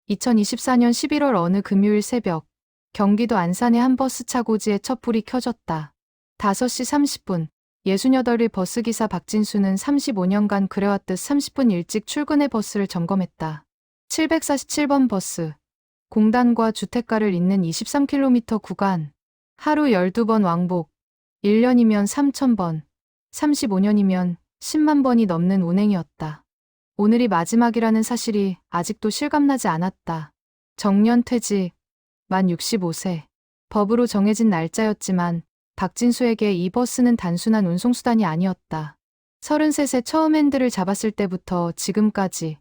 2024년 11월 어느 금요일 새벽, 경기도 안산의 한 버스 차고지에 촛불이 켜졌다. 5시 30분, 68일 버스기사 박진수는 35년간 그래왔듯 30분 일찍 출근해 버스를 점검했다. 747번 버스, 공단과 주택가를 잇는 23km 구간, 하루 12번 왕복, 1년이면 3,000번, 35년이면 10만 번이 넘는 운행이었다. 오늘이 마지막이라는 사실이 아직도 실감나지 않았다. 정년퇴직, 만 65세. 법으로 정해진 날짜였지만 박진수에게 이 버스는 단순한 운송수단이 아니었다. 33세 처음 핸들을 잡았을 때부터 지금까지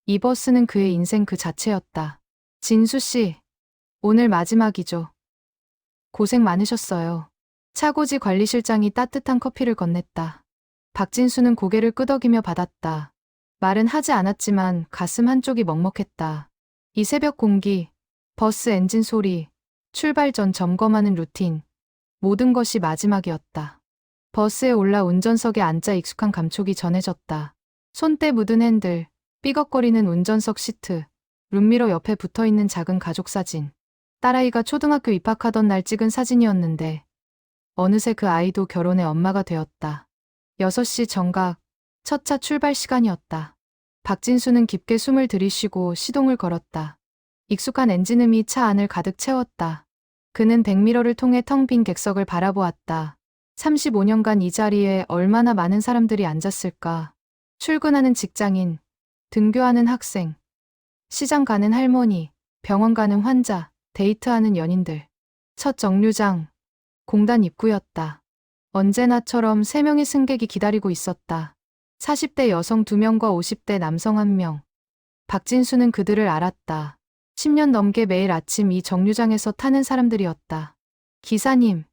이 버스는 그의 인생 그 자체였다. 진수 씨, 오늘 마지막이죠. 고생 많으셨어요. 차고지 관리실장이 따뜻한 커피를 건넸다. 박진수는 고개를 끄덕이며 받았다. 말은 하지 않았지만 가슴 한쪽이 먹먹했다. 이 새벽 공기, 버스 엔진 소리, 출발 전 점검하는 루틴, 모든 것이 마지막이었다. 버스에 올라 운전석에 앉아 익숙한 감촉이 전해졌다. 손때 묻은 핸들, 삐걱거리는 운전석 시트, 룸미러 옆에 붙어있는 작은 가족 사진. 딸아이가 초등학교 입학하던 날 찍은 사진이었는데 어느새 그 아이도 결혼해 엄마가 되었다. 6시 정각, 첫 차 출발 시간이었다. 박진수는 깊게 숨을 들이쉬고 시동을 걸었다. 익숙한 엔진음이 차 안을 가득 채웠다. 그는 백미러를 통해 텅 빈 객석을 바라보았다. 35년간 이 자리에 얼마나 많은 사람들이 앉았을까. 출근하는 직장인, 등교하는 학생, 시장 가는 할머니, 병원 가는 환자, 데이트하는 연인들. 첫 정류장, 공단 입구였다. 언제나처럼 3명의 승객이 기다리고 있었다. 40대 여성 2명과 50대 남성 1명. 박진수는 그들을 알았다. 10년 넘게 매일 아침 이 정류장에서 타는 사람들이었다. 기사님,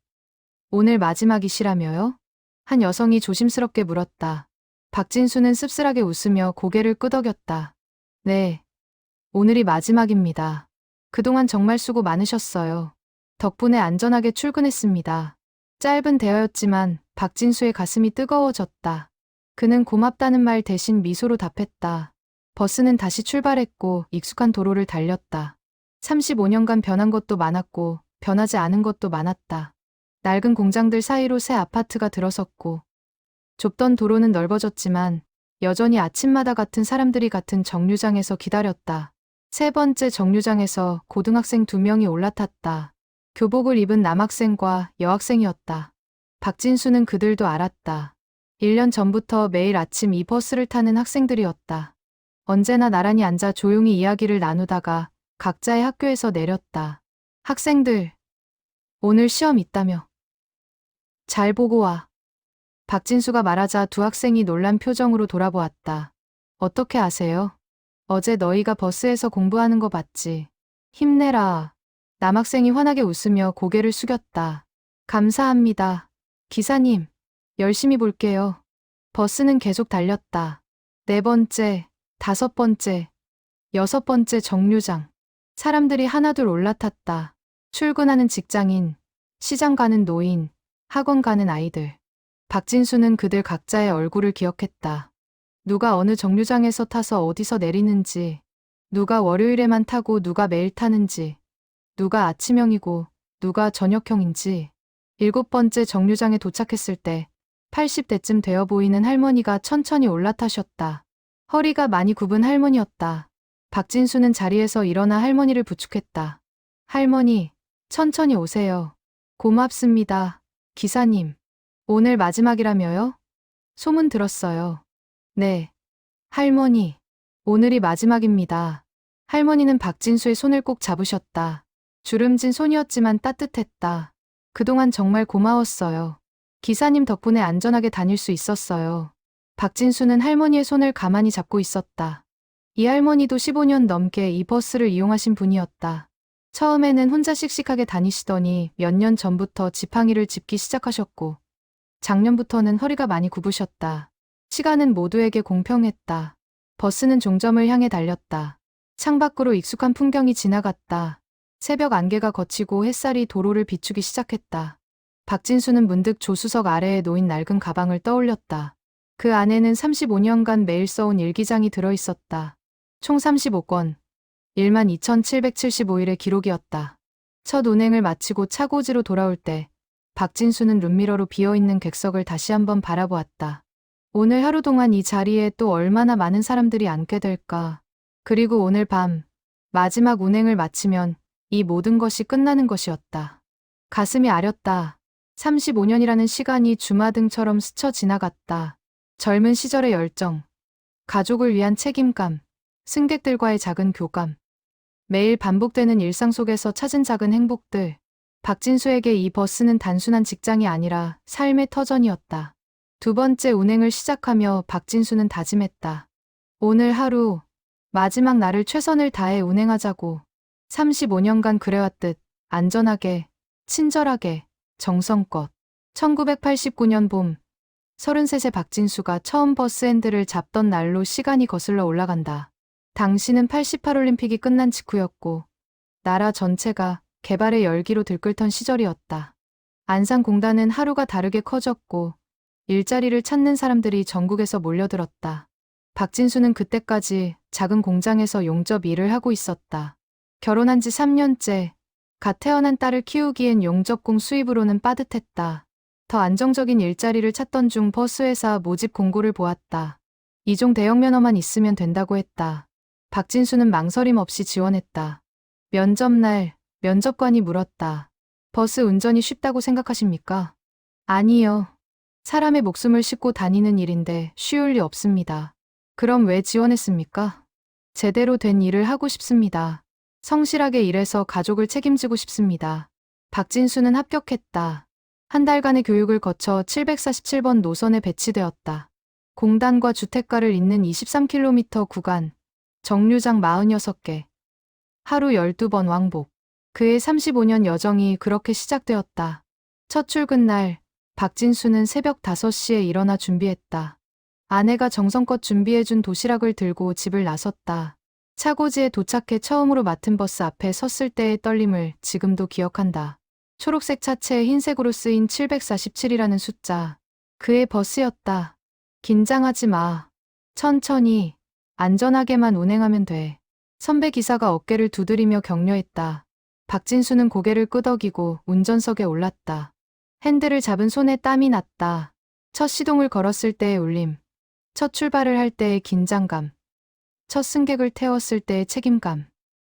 오늘 마지막이시라며요? 한 여성이 조심스럽게 물었다. 박진수는 씁쓸하게 웃으며 고개를 끄덕였다. 네, 오늘이 마지막입니다. 그동안 정말 수고 많으셨어요. 덕분에 안전하게 출근했습니다. 짧은 대화였지만 박진수의 가슴이 뜨거워졌다. 그는 고맙다는 말 대신 미소로 답했다. 버스는 다시 출발했고 익숙한 도로를 달렸다. 35년간 변한 것도 많았고 변하지 않은 것도 많았다. 낡은 공장들 사이로 새 아파트가 들어섰고 좁던 도로는 넓어졌지만 여전히 아침마다 같은 사람들이 같은 정류장에서 기다렸다. 세 번째 정류장에서 고등학생 2명이 올라탔다. 교복을 입은 남학생과 여학생이었다. 박진수는 그들도 알았다. 1년 전부터 매일 아침 이 버스를 타는 학생들이었다. 언제나 나란히 앉아 조용히 이야기를 나누다가 각자의 학교에서 내렸다. 학생들, 오늘 시험 있다며. 잘 보고 와. 박진수가 말하자 두 학생이 놀란 표정으로 돌아보았다. 어떻게 아세요? 어제 너희가 버스에서 공부하는 거 봤지? 힘내라. 남학생이 환하게 웃으며 고개를 숙였다. 감사합니다. 기사님, 열심히 볼게요. 버스는 계속 달렸다. 4번째, 5번째, 6번째 정류장. 사람들이 하나둘 올라탔다. 출근하는 직장인, 시장 가는 노인, 학원 가는 아이들. 박진수는 그들 각자의 얼굴을 기억했다. 누가 어느 정류장에서 타서 어디서 내리는지, 누가 월요일에만 타고 누가 매일 타는지, 누가 아침형이고 누가 저녁형인지. 7번째 정류장에 도착했을 때 80대쯤 되어 보이는 할머니가 천천히 올라타셨다. 허리가 많이 굽은 할머니였다. 박진수는 자리에서 일어나 할머니를 부축했다. 할머니, 천천히 오세요. 고맙습니다. 기사님, 오늘 마지막이라며요? 소문 들었어요. 네. 할머니, 오늘이 마지막입니다. 할머니는 박진수의 손을 꼭 잡으셨다. 주름진 손이었지만 따뜻했다. 그동안 정말 고마웠어요. 기사님 덕분에 안전하게 다닐 수 있었어요. 박진수는 할머니의 손을 가만히 잡고 있었다. 이 할머니도 15년 넘게 이 버스를 이용하신 분이었다. 처음에는 혼자 씩씩하게 다니시더니 몇 년 전부터 지팡이를 짚기 시작하셨고 작년부터는 허리가 많이 굽으셨다. 시간은 모두에게 공평했다. 버스는 종점을 향해 달렸다. 창밖으로 익숙한 풍경이 지나갔다. 새벽 안개가 걷히고 햇살이 도로를 비추기 시작했다. 박진수는 문득 조수석 아래에 놓인 낡은 가방을 떠올렸다. 그 안에는 35년간 매일 써온 일기장이 들어있었다. 총 35권. 12,775일의 기록이었다. 첫 운행을 마치고 차고지로 돌아올 때 박진수는 룸미러로 비어있는 객석을 다시 한번 바라보았다. 오늘 하루 동안 이 자리에 또 얼마나 많은 사람들이 앉게 될까. 그리고 오늘 밤 마지막 운행을 마치면 이 모든 것이 끝나는 것이었다. 가슴이 아렸다. 35년이라는 시간이 주마등처럼 스쳐 지나갔다. 젊은 시절의 열정, 가족을 위한 책임감, 승객들과의 작은 교감, 매일 반복되는 일상 속에서 찾은 작은 행복들. 박진수에게 이 버스는 단순한 직장이 아니라 삶의 터전이었다. 두 번째 운행을 시작하며 박진수는 다짐했다. 오늘 하루 마지막 날을 최선을 다해 운행하자고. 35년간 그래왔듯 안전하게, 친절하게, 정성껏. 1989년 봄, 33세 박진수가 처음 버스 핸들을 잡던 날로 시간이 거슬러 올라간다. 당시는 88올림픽이 끝난 직후였고 나라 전체가 개발의 열기로 들끓던 시절이었다. 안산공단은 하루가 다르게 커졌고 일자리를 찾는 사람들이 전국에서 몰려들었다. 박진수는 그때까지 작은 공장에서 용접 일을 하고 있었다. 결혼한 지 3년째, 갓 태어난 딸을 키우기엔 용접공 수입으로는 빠듯했다. 더 안정적인 일자리를 찾던 중 버스회사 모집 공고를 보았다. 이종 대형 면허만 있으면 된다고 했다. 박진수는 망설임 없이 지원했다. 면접날 면접관이 물었다. 버스 운전이 쉽다고 생각하십니까? 아니요. 사람의 목숨을 싣고 다니는 일인데 쉬울 리 없습니다. 그럼 왜 지원했습니까? 제대로 된 일을 하고 싶습니다. 성실하게 일해서 가족을 책임지고 싶습니다. 박진수는 합격했다. 한 달간의 교육을 거쳐 747번 노선에 배치되었다. 공단과 주택가를 잇는 23km 구간, 정류장 46개, 하루 12번 왕복. 그의 35년 여정이 그렇게 시작되었다. 첫 출근 날, 박진수는 새벽 5시에 일어나 준비했다. 아내가 정성껏 준비해준 도시락을 들고 집을 나섰다. 차고지에 도착해 처음으로 맡은 버스 앞에 섰을 때의 떨림을 지금도 기억한다. 초록색 차체에 흰색으로 쓰인 747이라는 숫자. 그의 버스였다. 긴장하지 마. 천천히, 안전하게만 운행하면 돼. 선배 기사가 어깨를 두드리며 격려했다. 박진수는 고개를 끄덕이고 운전석에 올랐다. 핸들을 잡은 손에 땀이 났다. 첫 시동을 걸었을 때의 울림. 첫 출발을 할 때의 긴장감. 첫 승객을 태웠을 때의 책임감.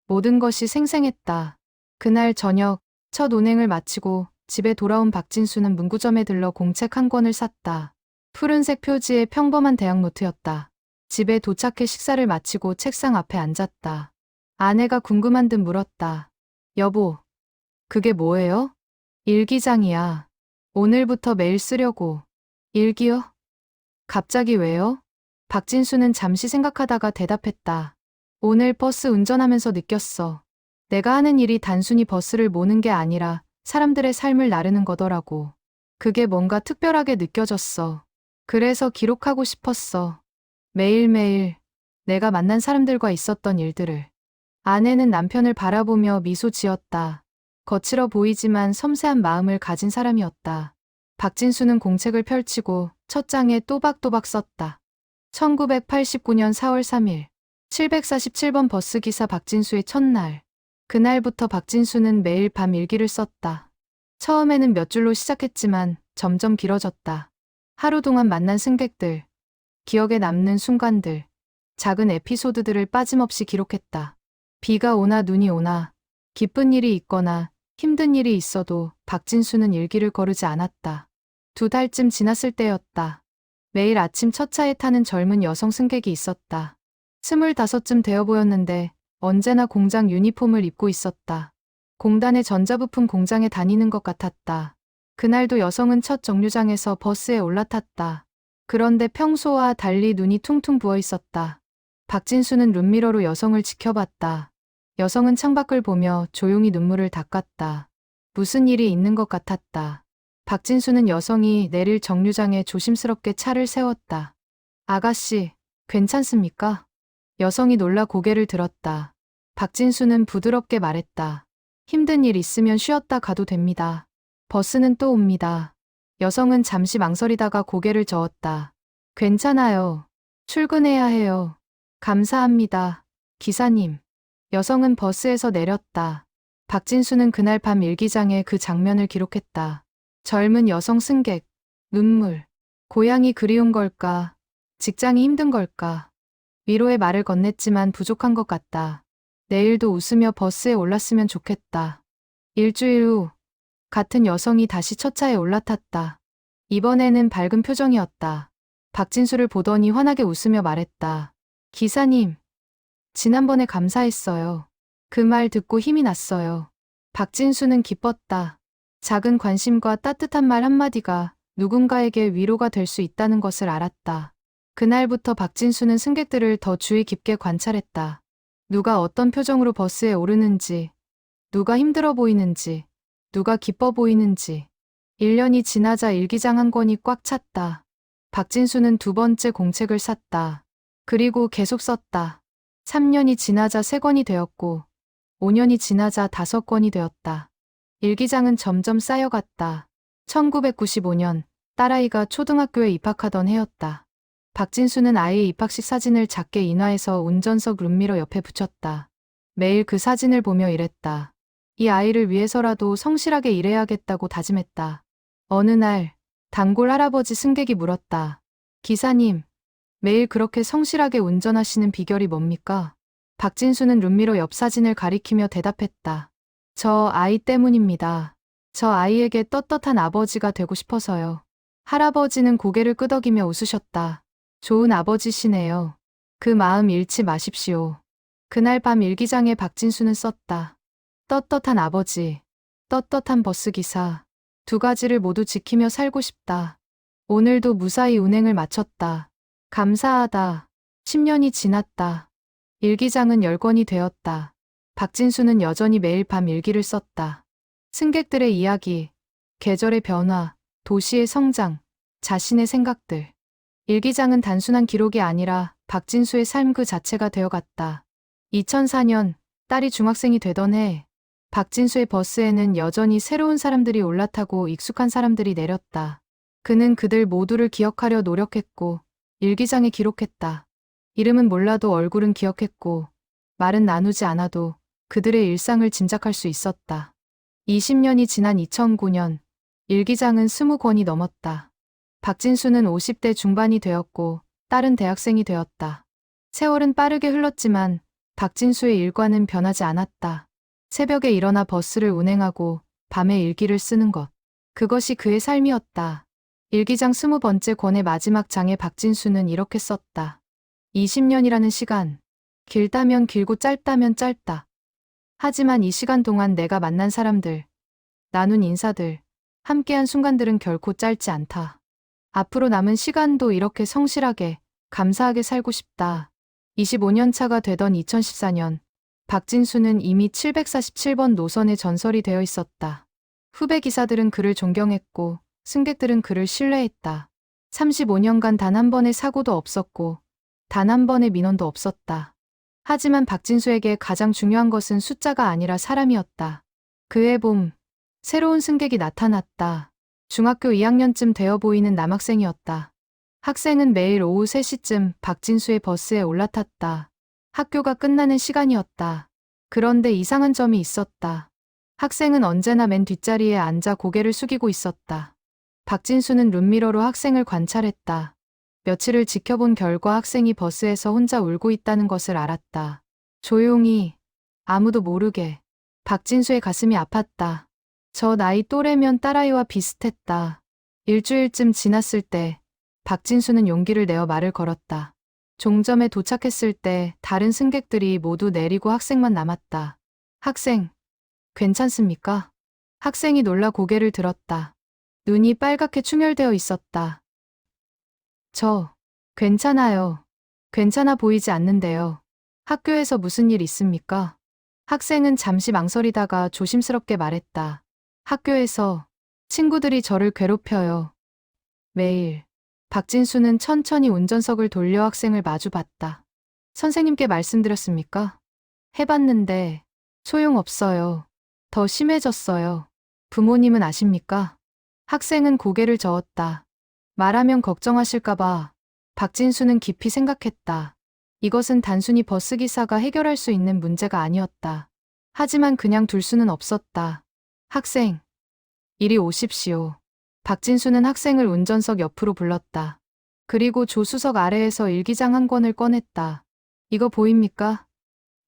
모든 것이 생생했다. 그날 저녁, 첫 운행을 마치고 집에 돌아온 박진수는 문구점에 들러 공책 한 권을 샀다. 푸른색 표지의 평범한 대학 노트였다. 집에 도착해 식사를 마치고 책상 앞에 앉았다. 아내가 궁금한 듯 물었다. 여보, 그게 뭐예요? 일기장이야. 오늘부터 매일 쓰려고. 일기요? 갑자기 왜요? 박진수는 잠시 생각하다가 대답했다. 오늘 버스 운전하면서 느꼈어. 내가 하는 일이 단순히 버스를 모는 게 아니라 사람들의 삶을 나르는 거더라고. 그게 뭔가 특별하게 느껴졌어. 그래서 기록하고 싶었어. 매일매일 내가 만난 사람들과 있었던 일들을. 아내는 남편을 바라보며 미소 지었다. 거칠어 보이지만 섬세한 마음을 가진 사람이었다. 박진수는 공책을 펼치고 첫 장에 또박또박 썼다. 1989년 4월 3일 747번 버스기사 박진수의 첫날. 그날부터 박진수는 매일 밤 일기를 썼다. 처음에는 몇 줄로 시작했지만 점점 길어졌다. 하루 동안 만난 승객들, 기억에 남는 순간들, 작은 에피소드들을 빠짐없이 기록했다. 비가 오나 눈이 오나, 기쁜 일이 있거나 힘든 일이 있어도 박진수는 일기를 거르지 않았다. 2달쯤 지났을 때였다. 매일 아침 첫 차에 타는 젊은 여성 승객이 있었다. 25쯤 되어 보였는데 언제나 공장 유니폼을 입고 있었다. 공단의 전자부품 공장에 다니는 것 같았다. 그날도 여성은 첫 정류장에서 버스에 올라탔다. 그런데 평소와 달리 눈이 퉁퉁 부어 있었다. 박진수는 룸미러로 여성을 지켜봤다. 여성은 창밖을 보며 조용히 눈물을 닦았다. 무슨 일이 있는 것 같았다. 박진수는 여성이 내릴 정류장에 조심스럽게 차를 세웠다. 아가씨, 괜찮습니까? 여성이 놀라 고개를 들었다. 박진수는 부드럽게 말했다. 힘든 일 있으면 쉬었다 가도 됩니다. 버스는 또 옵니다. 여성은 잠시 망설이다가 고개를 저었다. 괜찮아요. 출근해야 해요. 감사합니다. 기사님. 여성은 버스에서 내렸다. 박진수는 그날 밤 일기장에 그 장면을 기록했다. 젊은 여성 승객, 눈물. 고향이 그리운 걸까? 직장이 힘든 걸까? 위로의 말을 건넸지만 부족한 것 같다. 내일도 웃으며 버스에 올랐으면 좋겠다. 일주일 후, 같은 여성이 다시 첫 차에 올라탔다. 이번에는 밝은 표정이었다. 박진수를 보더니 환하게 웃으며 말했다. 기사님, 지난번에 감사했어요. 그 말 듣고 힘이 났어요. 박진수는 기뻤다. 작은 관심과 따뜻한 말 한마디가 누군가에게 위로가 될 수 있다는 것을 알았다. 그날부터 박진수는 승객들을 더 주의 깊게 관찰했다. 누가 어떤 표정으로 버스에 오르는지, 누가 힘들어 보이는지, 누가 기뻐 보이는지. 1년이 지나자 일기장 한 권이 꽉 찼다. 박진수는 두 번째 공책을 샀다. 그리고 계속 썼다. 3년이 지나자 3권이 되었고 5년이 지나자 5권이 되었다. 일기장은 점점 쌓여갔다. 1995년 딸아이가 초등학교에 입학하던 해였다. 박진수는 아이의 입학식 사진을 작게 인화해서 운전석 룸미러 옆에 붙였다. 매일 그 사진을 보며 일했다. 이 아이를 위해서라도 성실하게 일해야겠다고 다짐했다. 어느 날 단골 할아버지 승객이 물었다. 기사님, 매일 그렇게 성실하게 운전하시는 비결이 뭡니까? 박진수는 룸미러 옆 사진을 가리키며 대답했다. 저 아이 때문입니다. 저 아이에게 떳떳한 아버지가 되고 싶어서요. 할아버지는 고개를 끄덕이며 웃으셨다. 좋은 아버지시네요. 그 마음 잃지 마십시오. 그날 밤 일기장에 박진수는 썼다. 떳떳한 아버지, 떳떳한 버스기사. 두 가지를 모두 지키며 살고 싶다. 오늘도 무사히 운행을 마쳤다. 감사하다. 10년이 지났다. 일기장은 10권이 되었다. 박진수는 여전히 매일 밤 일기를 썼다. 승객들의 이야기, 계절의 변화, 도시의 성장, 자신의 생각들. 일기장은 단순한 기록이 아니라 박진수의 삶 그 자체가 되어갔다. 2004년 딸이 중학생이 되던 해 박진수의 버스에는 여전히 새로운 사람들이 올라타고 익숙한 사람들이 내렸다. 그는 그들 모두를 기억하려 노력했고 일기장에 기록했다. 이름은 몰라도 얼굴은 기억했고 말은 나누지 않아도 그들의 일상을 짐작할 수 있었다. 20년이 지난 2009년 일기장은 20권이 넘었다. 박진수는 50대 중반이 되었고 딸은 대학생이 되었다. 세월은 빠르게 흘렀지만 박진수의 일과는 변하지 않았다. 새벽에 일어나 버스를 운행하고 밤에 일기를 쓰는 것. 그것이 그의 삶이었다. 일기장 20번째 권의 마지막 장에 박진수는 이렇게 썼다. 20년이라는 시간. 길다면 길고 짧다면 짧다. 하지만 이 시간 동안 내가 만난 사람들, 나눈 인사들, 함께한 순간들은 결코 짧지 않다. 앞으로 남은 시간도 이렇게 성실하게, 감사하게 살고 싶다. 25년 차가 되던 2014년, 박진수는 이미 747번 노선에 전설이 되어 있었다. 후배 기사들은 그를 존경했고 승객들은 그를 신뢰했다. 35년간 단 한 번의 사고도 없었고 단 한 번의 민원도 없었다. 하지만 박진수에게 가장 중요한 것은 숫자가 아니라 사람이었다. 그해 봄, 새로운 승객이 나타났다. 중학교 2학년쯤 되어 보이는 남학생이었다. 학생은 매일 오후 3시쯤 박진수의 버스에 올라탔다. 학교가 끝나는 시간이었다. 그런데 이상한 점이 있었다. 학생은 언제나 맨 뒷자리에 앉아 고개를 숙이고 있었다. 박진수는 룸미러로 학생을 관찰했다. 며칠을 지켜본 결과 학생이 버스에서 혼자 울고 있다는 것을 알았다. 조용히, 아무도 모르게. 박진수의 가슴이 아팠다. 저 나이 또래면 딸아이와 비슷했다. 일주일쯤 지났을 때 박진수는 용기를 내어 말을 걸었다. 종점에 도착했을 때 다른 승객들이 모두 내리고 학생만 남았다. 학생, 괜찮습니까? 학생이 놀라 고개를 들었다. 눈이 빨갛게 충혈되어 있었다. 괜찮아요. 괜찮아 보이지 않는데요. 학교에서 무슨 일 있습니까? 학생은 잠시 망설이다가 조심스럽게 말했다. 학교에서 친구들이 저를 괴롭혀요. 매일. 박진수는 천천히 운전석을 돌려 학생을 마주봤다. 선생님께 말씀드렸습니까? 해봤는데 소용없어요. 더 심해졌어요. 부모님은 아십니까? 학생은 고개를 저었다. 말하면 걱정하실까봐. 박진수는 깊이 생각했다. 이것은 단순히 버스기사가 해결할 수 있는 문제가 아니었다. 하지만 그냥 둘 수는 없었다. 학생, 이리 오십시오. 박진수는 학생을 운전석 옆으로 불렀다. 그리고 조수석 아래에서 일기장 한 권을 꺼냈다. 이거 보입니까?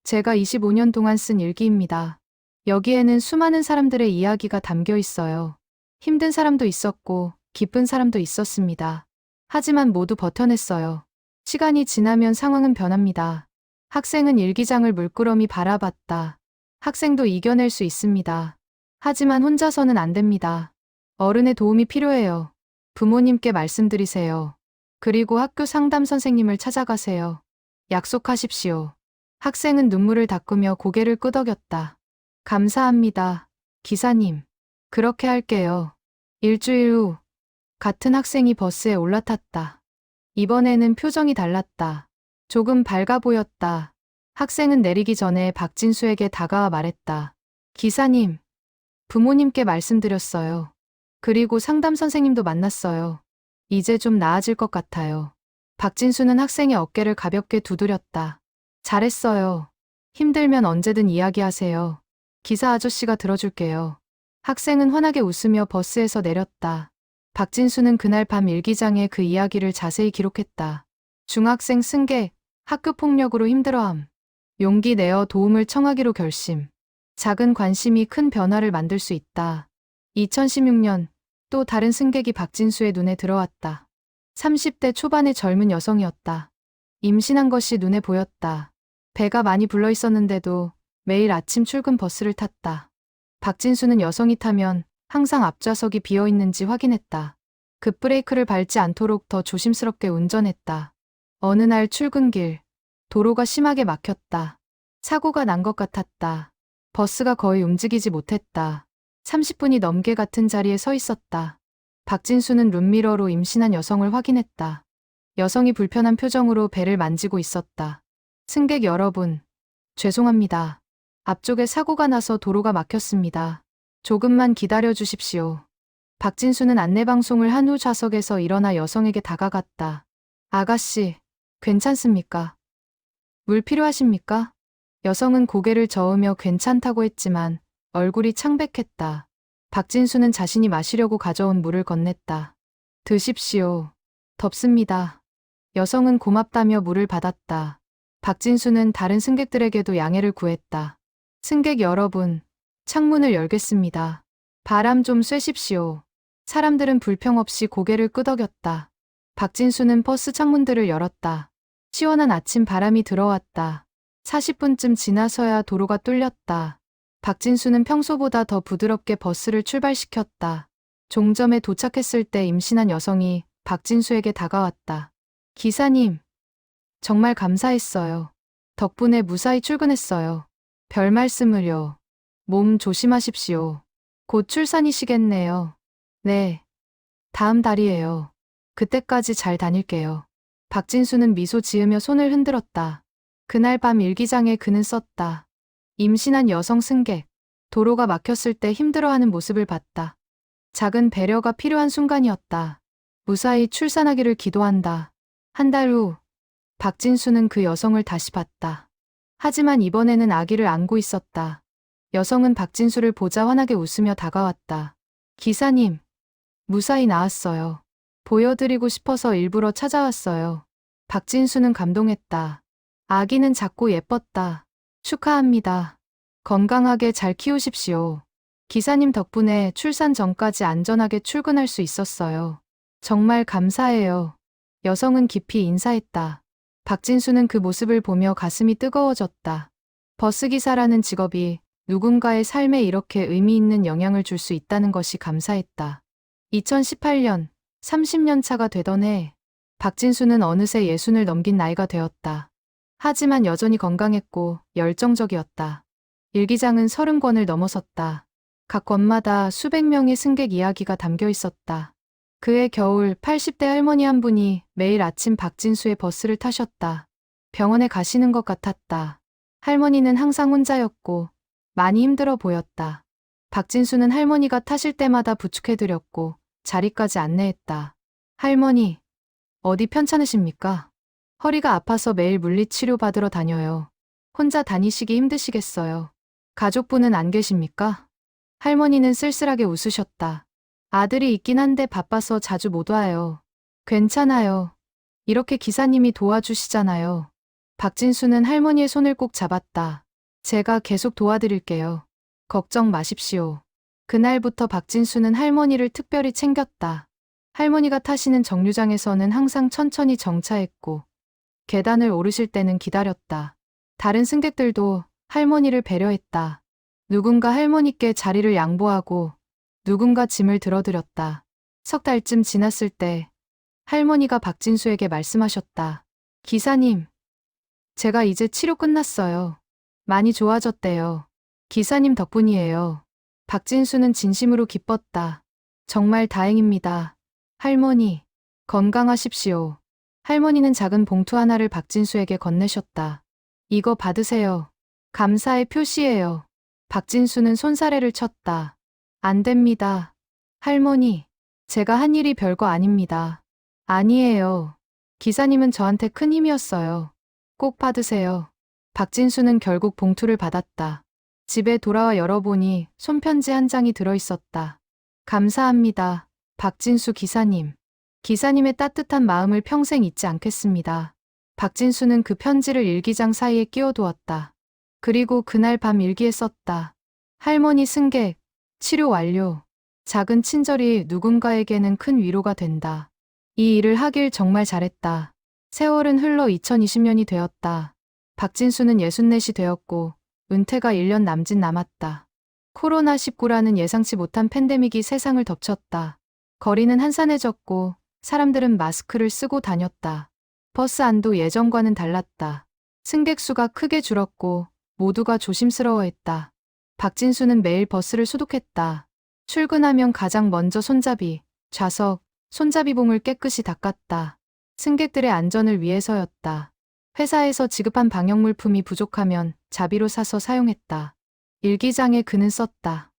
제가 25년 동안 쓴 일기입니다. 여기에는 수많은 사람들의 이야기가 담겨 있어요. 힘든 사람도 있었고, 기쁜 사람도 있었습니다. 하지만 모두 버텨냈어요. 시간이 지나면 상황은 변합니다. 학생은 일기장을 물끄러미 바라봤다. 학생도 이겨낼 수 있습니다. 하지만 혼자서는 안 됩니다. 어른의 도움이 필요해요. 부모님께 말씀드리세요. 그리고 학교 상담 선생님을 찾아가세요. 약속하십시오. 학생은 눈물을 닦으며 고개를 끄덕였다. 감사합니다. 기사님. 그렇게 할게요. 일주일 후, 같은 학생이 버스에 올라탔다. 이번에는 표정이 달랐다. 조금 밝아 보였다. 학생은 내리기 전에 박진수에게 다가와 말했다. 기사님, 부모님께 말씀드렸어요. 그리고 상담 선생님도 만났어요. 이제 좀 나아질 것 같아요. 박진수는 학생의 어깨를 가볍게 두드렸다. 잘했어요. 힘들면 언제든 이야기하세요. 기사 아저씨가 들어줄게요. 학생은 환하게 웃으며 버스에서 내렸다. 박진수는 그날 밤 일기장에 그 이야기를 자세히 기록했다. 중학생 승객, 학교 폭력으로 힘들어함. 용기 내어 도움을 청하기로 결심. 작은 관심이 큰 변화를 만들 수 있다. 2016년, 또 다른 승객이 박진수의 눈에 들어왔다. 30대 초반의 젊은 여성이었다. 임신한 것이 눈에 보였다. 배가 많이 불러 있었는데도 매일 아침 출근 버스를 탔다. 박진수는 여성이 타면 항상 앞좌석이 비어 있는지 확인했다. 급브레이크를 밟지 않도록 더 조심스럽게 운전했다. 어느 날 출근길, 도로가 심하게 막혔다. 사고가 난 것 같았다. 버스가 거의 움직이지 못했다. 30분이 넘게 같은 자리에 서 있었다. 박진수는 룸미러로 임신한 여성을 확인했다. 여성이 불편한 표정으로 배를 만지고 있었다. 승객 여러분, 죄송합니다. 앞쪽에 사고가 나서 도로가 막혔습니다. 조금만 기다려 주십시오. 박진수는 안내방송을 한 후 좌석에서 일어나 여성에게 다가갔다. 아가씨, 괜찮습니까? 물 필요하십니까? 여성은 고개를 저으며 괜찮다고 했지만 얼굴이 창백했다. 박진수는 자신이 마시려고 가져온 물을 건넸다. 드십시오. 덥습니다. 여성은 고맙다며 물을 받았다. 박진수는 다른 승객들에게도 양해를 구했다. 승객 여러분, 창문을 열겠습니다. 바람 좀 쐬십시오. 사람들은 불평 없이 고개를 끄덕였다. 박진수는 버스 창문들을 열었다. 시원한 아침 바람이 들어왔다. 40분쯤 지나서야 도로가 뚫렸다. 박진수는 평소보다 더 부드럽게 버스를 출발시켰다. 종점에 도착했을 때 임신한 여성이 박진수에게 다가왔다. 기사님, 정말 감사했어요. 덕분에 무사히 출근했어요. 별 말씀을요. 몸 조심하십시오. 곧 출산이시겠네요. 네. 다음 달이에요. 그때까지 잘 다닐게요. 박진수는 미소 지으며 손을 흔들었다. 그날 밤 일기장에 그는 썼다. 임신한 여성 승객. 도로가 막혔을 때 힘들어하는 모습을 봤다. 작은 배려가 필요한 순간이었다. 무사히 출산하기를 기도한다. 한 달 후, 박진수는 그 여성을 다시 봤다. 하지만 이번에는 아기를 안고 있었다. 여성은 박진수를 보자 환하게 웃으며 다가왔다. 기사님, 무사히 나았어요. 보여드리고 싶어서 일부러 찾아왔어요. 박진수는 감동했다. 아기는 작고 예뻤다. 축하합니다. 건강하게 잘 키우십시오. 기사님 덕분에 출산 전까지 안전하게 출근할 수 있었어요. 정말 감사해요. 여성은 깊이 인사했다. 박진수는 그 모습을 보며 가슴이 뜨거워졌다. 버스기사라는 직업이 누군가의 삶에 이렇게 의미 있는 영향을 줄 수 있다는 것이 감사했다. 2018년, 30년 차가 되던 해, 박진수는 어느새 60을 넘긴 나이가 되었다. 하지만 여전히 건강했고 열정적이었다. 일기장은 30권을 넘어섰다. 각 권마다 수백 명의 승객 이야기가 담겨 있었다. 그해 겨울 80대 할머니 한 분이 매일 아침 박진수의 버스를 타셨다. 병원에 가시는 것 같았다. 할머니는 항상 혼자였고 많이 힘들어 보였다. 박진수는 할머니가 타실 때마다 부축해드렸고 자리까지 안내했다. 할머니, 어디 편찮으십니까? 허리가 아파서 매일 물리치료 받으러 다녀요. 혼자 다니시기 힘드시겠어요. 가족분은 안 계십니까? 할머니는 쓸쓸하게 웃으셨다. 아들이 있긴 한데 바빠서 자주 못 와요. 괜찮아요. 이렇게 기사님이 도와주시잖아요. 박진수는 할머니의 손을 꼭 잡았다. 제가 계속 도와드릴게요. 걱정 마십시오. 그날부터 박진수는 할머니를 특별히 챙겼다. 할머니가 타시는 정류장에서는 항상 천천히 정차했고 계단을 오르실 때는 기다렸다. 다른 승객들도 할머니를 배려했다. 누군가 할머니께 자리를 양보하고 누군가 짐을 들어드렸다. 석 달쯤 지났을 때 할머니가 박진수에게 말씀하셨다. 기사님, 제가 이제 치료 끝났어요. 많이 좋아졌대요. 기사님 덕분이에요. 박진수는 진심으로 기뻤다. 정말 다행입니다. 할머니, 건강하십시오. 할머니는 작은 봉투 하나를 박진수에게 건네셨다. 이거 받으세요. 감사의 표시예요. 박진수는 손사래를 쳤다. 안 됩니다. 할머니, 제가 한 일이 별거 아닙니다. 아니에요. 기사님은 저한테 큰 힘이었어요. 꼭 받으세요. 박진수는 결국 봉투를 받았다. 집에 돌아와 열어보니 손편지 한 장이 들어있었다. 감사합니다. 박진수 기사님. 기사님의 따뜻한 마음을 평생 잊지 않겠습니다. 박진수는 그 편지를 일기장 사이에 끼워두었다. 그리고 그날 밤 일기에 썼다. 할머니 승객, 치료 완료. 작은 친절이 누군가에게는 큰 위로가 된다. 이 일을 하길 정말 잘했다. 세월은 흘러 2020년이 되었다. 박진수는 64이 되었고 은퇴가 1년 남짓 남았다. 코로나19라는 예상치 못한 팬데믹이 세상을 덮쳤다. 거리는 한산해졌고 사람들은 마스크를 쓰고 다녔다. 버스 안도 예전과는 달랐다. 승객 수가 크게 줄었고 모두가 조심스러워했다. 박진수는 매일 버스를 소독했다. 출근하면 가장 먼저 손잡이, 좌석, 손잡이봉을 깨끗이 닦았다. 승객들의 안전을 위해서였다. 회사에서 지급한 방역물품이 부족하면 자비로 사서 사용했다. 일기장에 그는 썼다.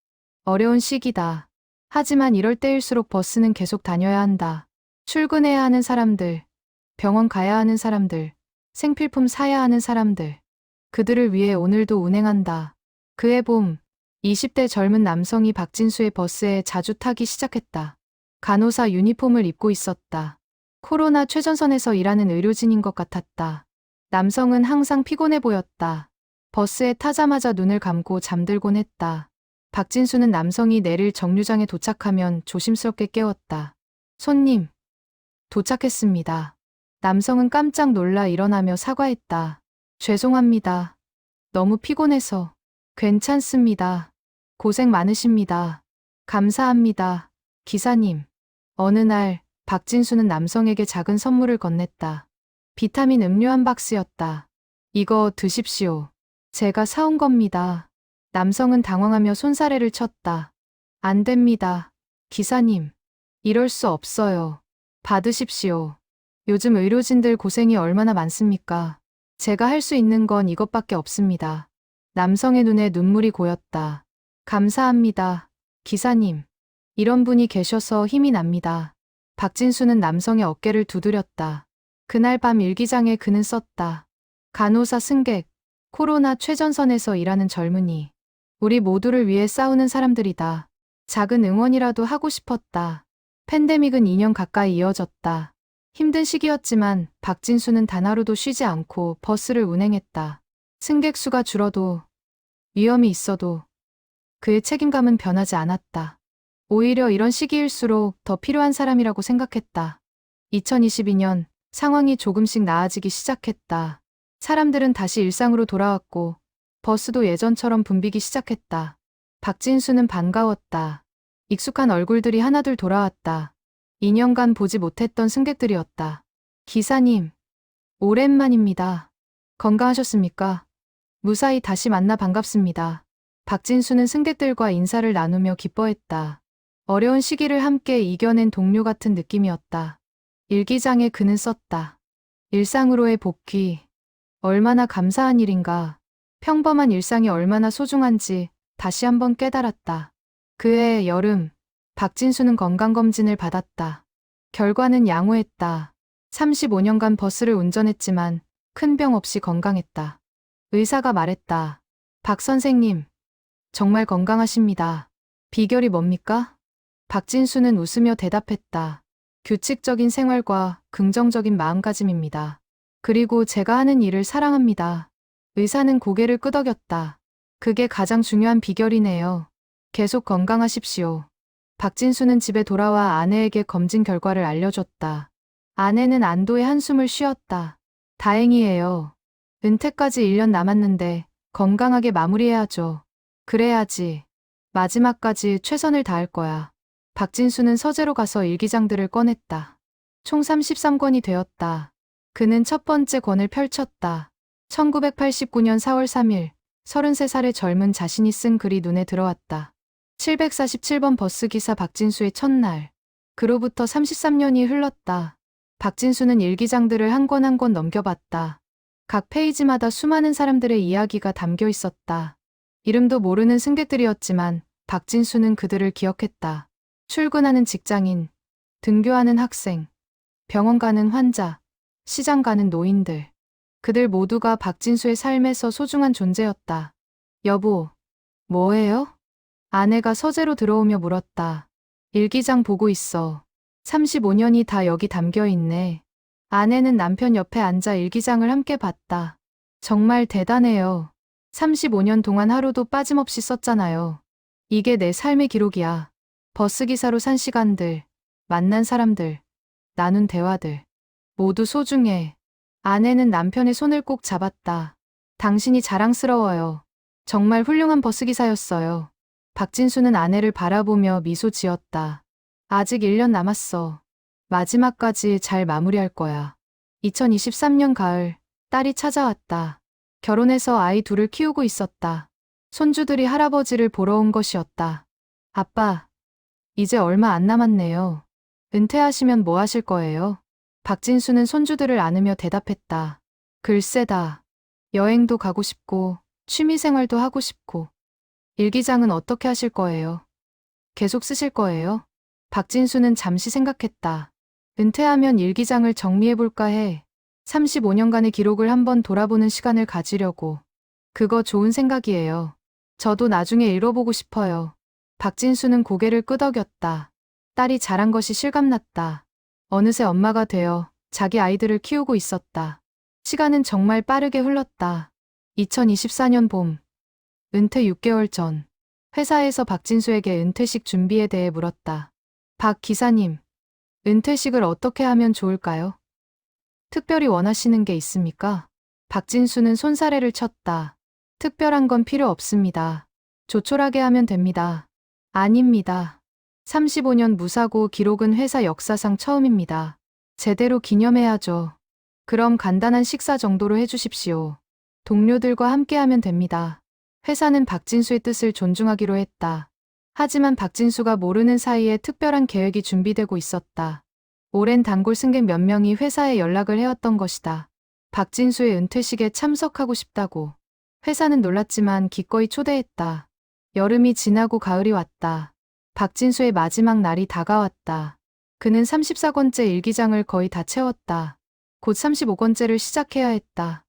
어려운 시기다. 하지만 이럴 때일수록 버스는 계속 다녀야 한다. 출근해야 하는 사람들, 병원 가야 하는 사람들, 생필품 사야 하는 사람들. 그들을 위해 오늘도 운행한다. 그해 봄, 20대 젊은 남성이 박진수의 버스에 자주 타기 시작했다. 간호사 유니폼을 입고 있었다. 코로나 최전선에서 일하는 의료진인 것 같았다. 남성은 항상 피곤해 보였다. 버스에 타자마자 눈을 감고 잠들곤 했다. 박진수는 남성이 내릴 정류장에 도착하면 조심스럽게 깨웠다. 손님, 도착했습니다. 남성은 깜짝 놀라 일어나며 사과했다. 죄송합니다. 너무 피곤해서. 괜찮습니다. 고생 많으십니다. 감사합니다. 기사님. 어느 날 박진수는 남성에게 작은 선물을 건넸다. 비타민 음료 한 박스였다. 이거 드십시오. 제가 사온 겁니다. 남성은 당황하며 손사래를 쳤다. 안 됩니다. 기사님. 이럴 수 없어요. 받으십시오. 요즘 의료진들 고생이 얼마나 많습니까? 제가 할 수 있는 건 이것밖에 없습니다. 남성의 눈에 눈물이 고였다. 감사합니다. 기사님. 이런 분이 계셔서 힘이 납니다. 박진수는 남성의 어깨를 두드렸다. 그날 밤 일기장에 그는 썼다. 간호사 승객, 코로나 최전선에서 일하는 젊은이. 우리 모두를 위해 싸우는 사람들이다. 작은 응원이라도 하고 싶었다. 팬데믹은 2년 가까이 이어졌다. 힘든 시기였지만 박진수는 단 하루도 쉬지 않고 버스를 운행했다. 승객 수가 줄어도 위험이 있어도 그의 책임감은 변하지 않았다. 오히려 이런 시기일수록 더 필요한 사람이라고 생각했다. 2022년 상황이 조금씩 나아지기 시작했다. 사람들은 다시 일상으로 돌아왔고 버스도 예전처럼 붐비기 시작했다. 박진수는 반가웠다. 익숙한 얼굴들이 하나둘 돌아왔다. 2년간 보지 못했던 승객들이었다. 기사님, 오랜만입니다. 건강하셨습니까? 무사히 다시 만나 반갑습니다. 박진수는 승객들과 인사를 나누며 기뻐했다. 어려운 시기를 함께 이겨낸 동료 같은 느낌이었다. 일기장에 그는 썼다. 일상으로의 복귀. 얼마나 감사한 일인가. 평범한 일상이 얼마나 소중한지 다시 한번 깨달았다. 그해 여름, 박진수는 건강검진을 받았다. 결과는 양호했다. 35년간 버스를 운전했지만 큰 병 없이 건강했다. 의사가 말했다. 박 선생님, 정말 건강하십니다. 비결이 뭡니까? 박진수는 웃으며 대답했다. 규칙적인 생활과 긍정적인 마음가짐입니다. 그리고 제가 하는 일을 사랑합니다. 의사는 고개를 끄덕였다. 그게 가장 중요한 비결이네요. 계속 건강하십시오. 박진수는 집에 돌아와 아내에게 검진 결과를 알려줬다. 아내는 안도의 한숨을 쉬었다. 다행이에요. 은퇴까지 1년 남았는데 건강하게 마무리해야죠. 그래야지. 마지막까지 최선을 다할 거야. 박진수는 서재로 가서 일기장들을 꺼냈다. 총 33권이 되었다. 그는 첫 번째 권을 펼쳤다. 1989년 4월 3일, 33살의 젊은 자신이 쓴 글이 눈에 들어왔다. 747번 버스기사 박진수의 첫날. 그로부터 33년이 흘렀다. 박진수는 일기장들을 한 권 한 권 넘겨봤다. 각 페이지마다 수많은 사람들의 이야기가 담겨 있었다. 이름도 모르는 승객들이었지만 박진수는 그들을 기억했다. 출근하는 직장인, 등교하는 학생, 병원 가는 환자, 시장 가는 노인들. 그들 모두가 박진수의 삶에서 소중한 존재였다. 여보, 뭐해요? 아내가 서재로 들어오며 물었다. 일기장 보고 있어. 35년이 다 여기 담겨 있네. 아내는 남편 옆에 앉아 일기장을 함께 봤다. 정말 대단해요. 35년 동안 하루도 빠짐없이 썼잖아요. 이게 내 삶의 기록이야. 버스기사로 산 시간들, 만난 사람들, 나눈 대화들. 모두 소중해. 아내는 남편의 손을 꼭 잡았다. 당신이 자랑스러워요. 정말 훌륭한 버스기사였어요. 박진수는 아내를 바라보며 미소 지었다. 아직 1년 남았어. 마지막까지 잘 마무리할 거야. 2023년 가을, 딸이 찾아왔다. 결혼해서 아이 둘을 키우고 있었다. 손주들이 할아버지를 보러 온 것이었다. 아빠, 이제 얼마 안 남았네요. 은퇴하시면 뭐 하실 거예요? 박진수는 손주들을 안으며 대답했다. 글쎄다. 여행도 가고 싶고, 취미생활도 하고 싶고. 일기장은 어떻게 하실 거예요? 계속 쓰실 거예요? 박진수는 잠시 생각했다. 은퇴하면 일기장을 정리해볼까 해. 35년간의 기록을 한번 돌아보는 시간을 가지려고. 그거 좋은 생각이에요. 저도 나중에 읽어보고 싶어요. 박진수는 고개를 끄덕였다. 딸이 잘한 것이 실감났다. 어느새 엄마가 되어 자기 아이들을 키우고 있었다. 시간은 정말 빠르게 흘렀다. 2024년 봄. 은퇴 6개월 전. 회사에서 박진수에게 은퇴식 준비에 대해 물었다. 박 기사님, 은퇴식을 어떻게 하면 좋을까요? 특별히 원하시는 게 있습니까? 박진수는 손사래를 쳤다. 특별한 건 필요 없습니다. 조촐하게 하면 됩니다. 아닙니다. 35년 무사고 기록은 회사 역사상 처음입니다. 제대로 기념해야죠. 그럼 간단한 식사 정도로 해주십시오. 동료들과 함께 하면 됩니다. 회사는 박진수의 뜻을 존중하기로 했다. 하지만 박진수가 모르는 사이에 특별한 계획이 준비되고 있었다. 오랜 단골 승객 몇 명이 회사에 연락을 해왔던 것이다. 박진수의 은퇴식에 참석하고 싶다고. 회사는 놀랐지만 기꺼이 초대했다. 여름이 지나고 가을이 왔다. 박진수의 마지막 날이 다가왔다. 그는 34권째 일기장을 거의 다 채웠다. 곧 35권째를 시작해야 했다.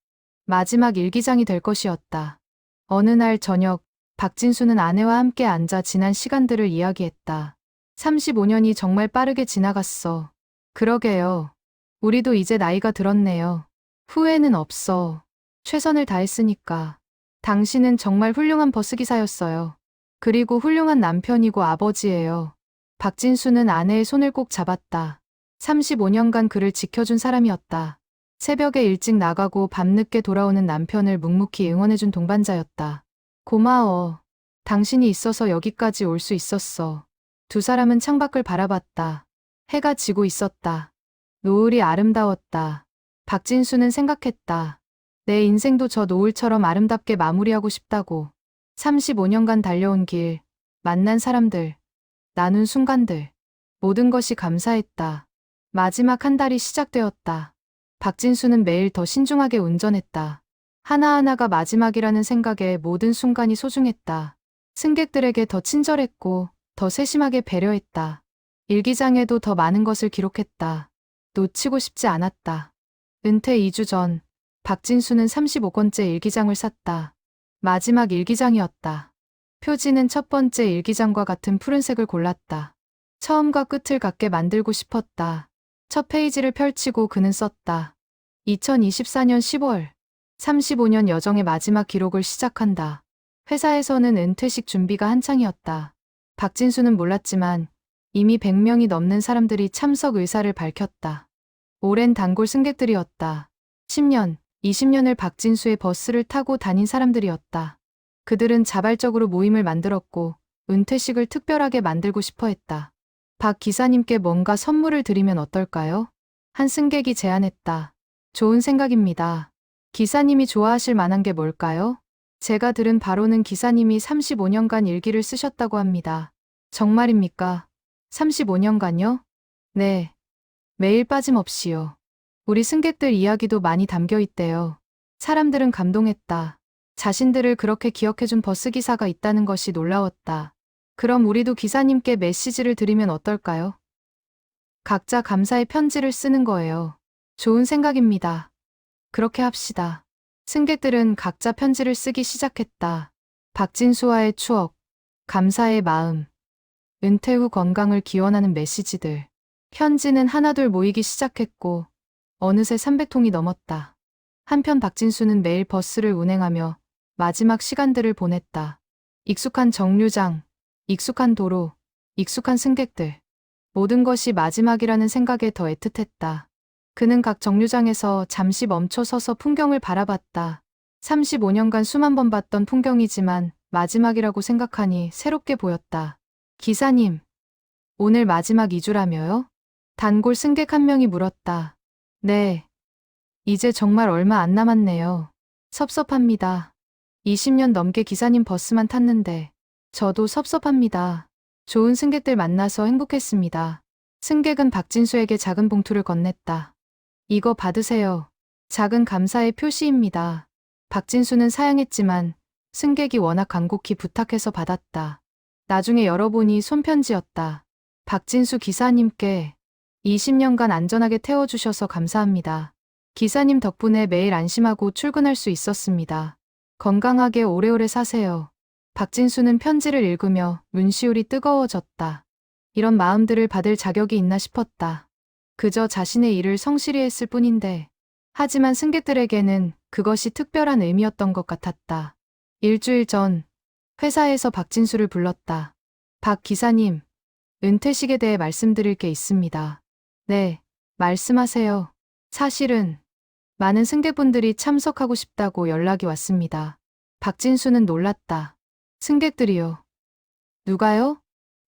마지막 일기장이 될 것이었다. 어느 날 저녁, 박진수는 아내와 함께 앉아 지난 시간들을 이야기했다. 35년이 정말 빠르게 지나갔어. 그러게요. 우리도 이제 나이가 들었네요. 후회는 없어. 최선을 다했으니까. 당신은 정말 훌륭한 버스기사였어요. 그리고 훌륭한 남편이고 아버지예요. 박진수는 아내의 손을 꼭 잡았다. 35년간 그를 지켜준 사람이었다. 새벽에 일찍 나가고 밤늦게 돌아오는 남편을 묵묵히 응원해준 동반자였다. 고마워. 당신이 있어서 여기까지 올 수 있었어. 두 사람은 창밖을 바라봤다. 해가 지고 있었다. 노을이 아름다웠다. 박진수는 생각했다. 내 인생도 저 노을처럼 아름답게 마무리하고 싶다고. 35년간 달려온 길, 만난 사람들, 나눈 순간들, 모든 것이 감사했다. 마지막 한 달이 시작되었다. 박진수는 매일 더 신중하게 운전했다. 하나하나가 마지막이라는 생각에 모든 순간이 소중했다. 승객들에게 더 친절했고 더 세심하게 배려했다. 일기장에도 더 많은 것을 기록했다. 놓치고 싶지 않았다. 은퇴 2주 전, 박진수는 35권째 일기장을 샀다. 마지막 일기장이었다. 표지는 첫 번째 일기장과 같은 푸른색을 골랐다. 처음과 끝을 같게 만들고 싶었다. 첫 페이지를 펼치고 그는 썼다. 2024년 10월, 35년 여정의 마지막 기록을 시작한다. 회사에서는 은퇴식 준비가 한창이었다. 박진수는 몰랐지만 이미 100명이 넘는 사람들이 참석 의사를 밝혔다. 오랜 단골 승객들이었다. 10년, 20년을 박진수의 버스를 타고 다닌 사람들이었다. 그들은 자발적으로 모임을 만들었고 은퇴식을 특별하게 만들고 싶어 했다. 박 기사님께 뭔가 선물을 드리면 어떨까요? 한 승객이 제안했다. 좋은 생각입니다. 기사님이 좋아하실 만한 게 뭘까요? 제가 들은 바로는 기사님이 35년간 일기를 쓰셨다고 합니다. 정말입니까? 35년간요? 네. 매일 빠짐없이요. 우리 승객들 이야기도 많이 담겨 있대요. 사람들은 감동했다. 자신들을 그렇게 기억해준 버스기사가 있다는 것이 놀라웠다. 그럼 우리도 기사님께 메시지를 드리면 어떨까요? 각자 감사의 편지를 쓰는 거예요. 좋은 생각입니다. 그렇게 합시다. 승객들은 각자 편지를 쓰기 시작했다. 박진수와의 추억, 감사의 마음, 은퇴 후 건강을 기원하는 메시지들. 편지는 하나둘 모이기 시작했고 어느새 300통이 넘었다. 한편 박진수는 매일 버스를 운행하며 마지막 시간들을 보냈다. 익숙한 정류장, 익숙한 도로, 익숙한 승객들. 모든 것이 마지막이라는 생각에 더 애틋했다. 그는 각 정류장에서 잠시 멈춰 서서 풍경을 바라봤다. 35년간 수만 번 봤던 풍경이지만 마지막이라고 생각하니 새롭게 보였다. 기사님, 오늘 마지막 2주라며요? 단골 승객 한 명이 물었다. 네. 이제 정말 얼마 안 남았네요. 섭섭합니다. 20년 넘게 기사님 버스만 탔는데 저도 섭섭합니다. 좋은 승객들 만나서 행복했습니다. 승객은 박진수에게 작은 봉투를 건넸다. 이거 받으세요. 작은 감사의 표시입니다. 박진수는 사양했지만 승객이 워낙 간곡히 부탁해서 받았다. 나중에 열어보니 손편지였다. 박진수 기사님께 20년간 안전하게 태워주셔서 감사합니다. 기사님 덕분에 매일 안심하고 출근할 수 있었습니다. 건강하게 오래오래 사세요. 박진수는 편지를 읽으며 눈시울이 뜨거워졌다. 이런 마음들을 받을 자격이 있나 싶었다. 그저 자신의 일을 성실히 했을 뿐인데, 하지만 승객들에게는 그것이 특별한 의미였던 것 같았다. 일주일 전, 회사에서 박진수를 불렀다. 박 기사님, 은퇴식에 대해 말씀드릴 게 있습니다. 네, 말씀하세요. 사실은 많은 승객분들이 참석하고 싶다고 연락이 왔습니다. 박진수는 놀랐다. 승객들이요. 누가요?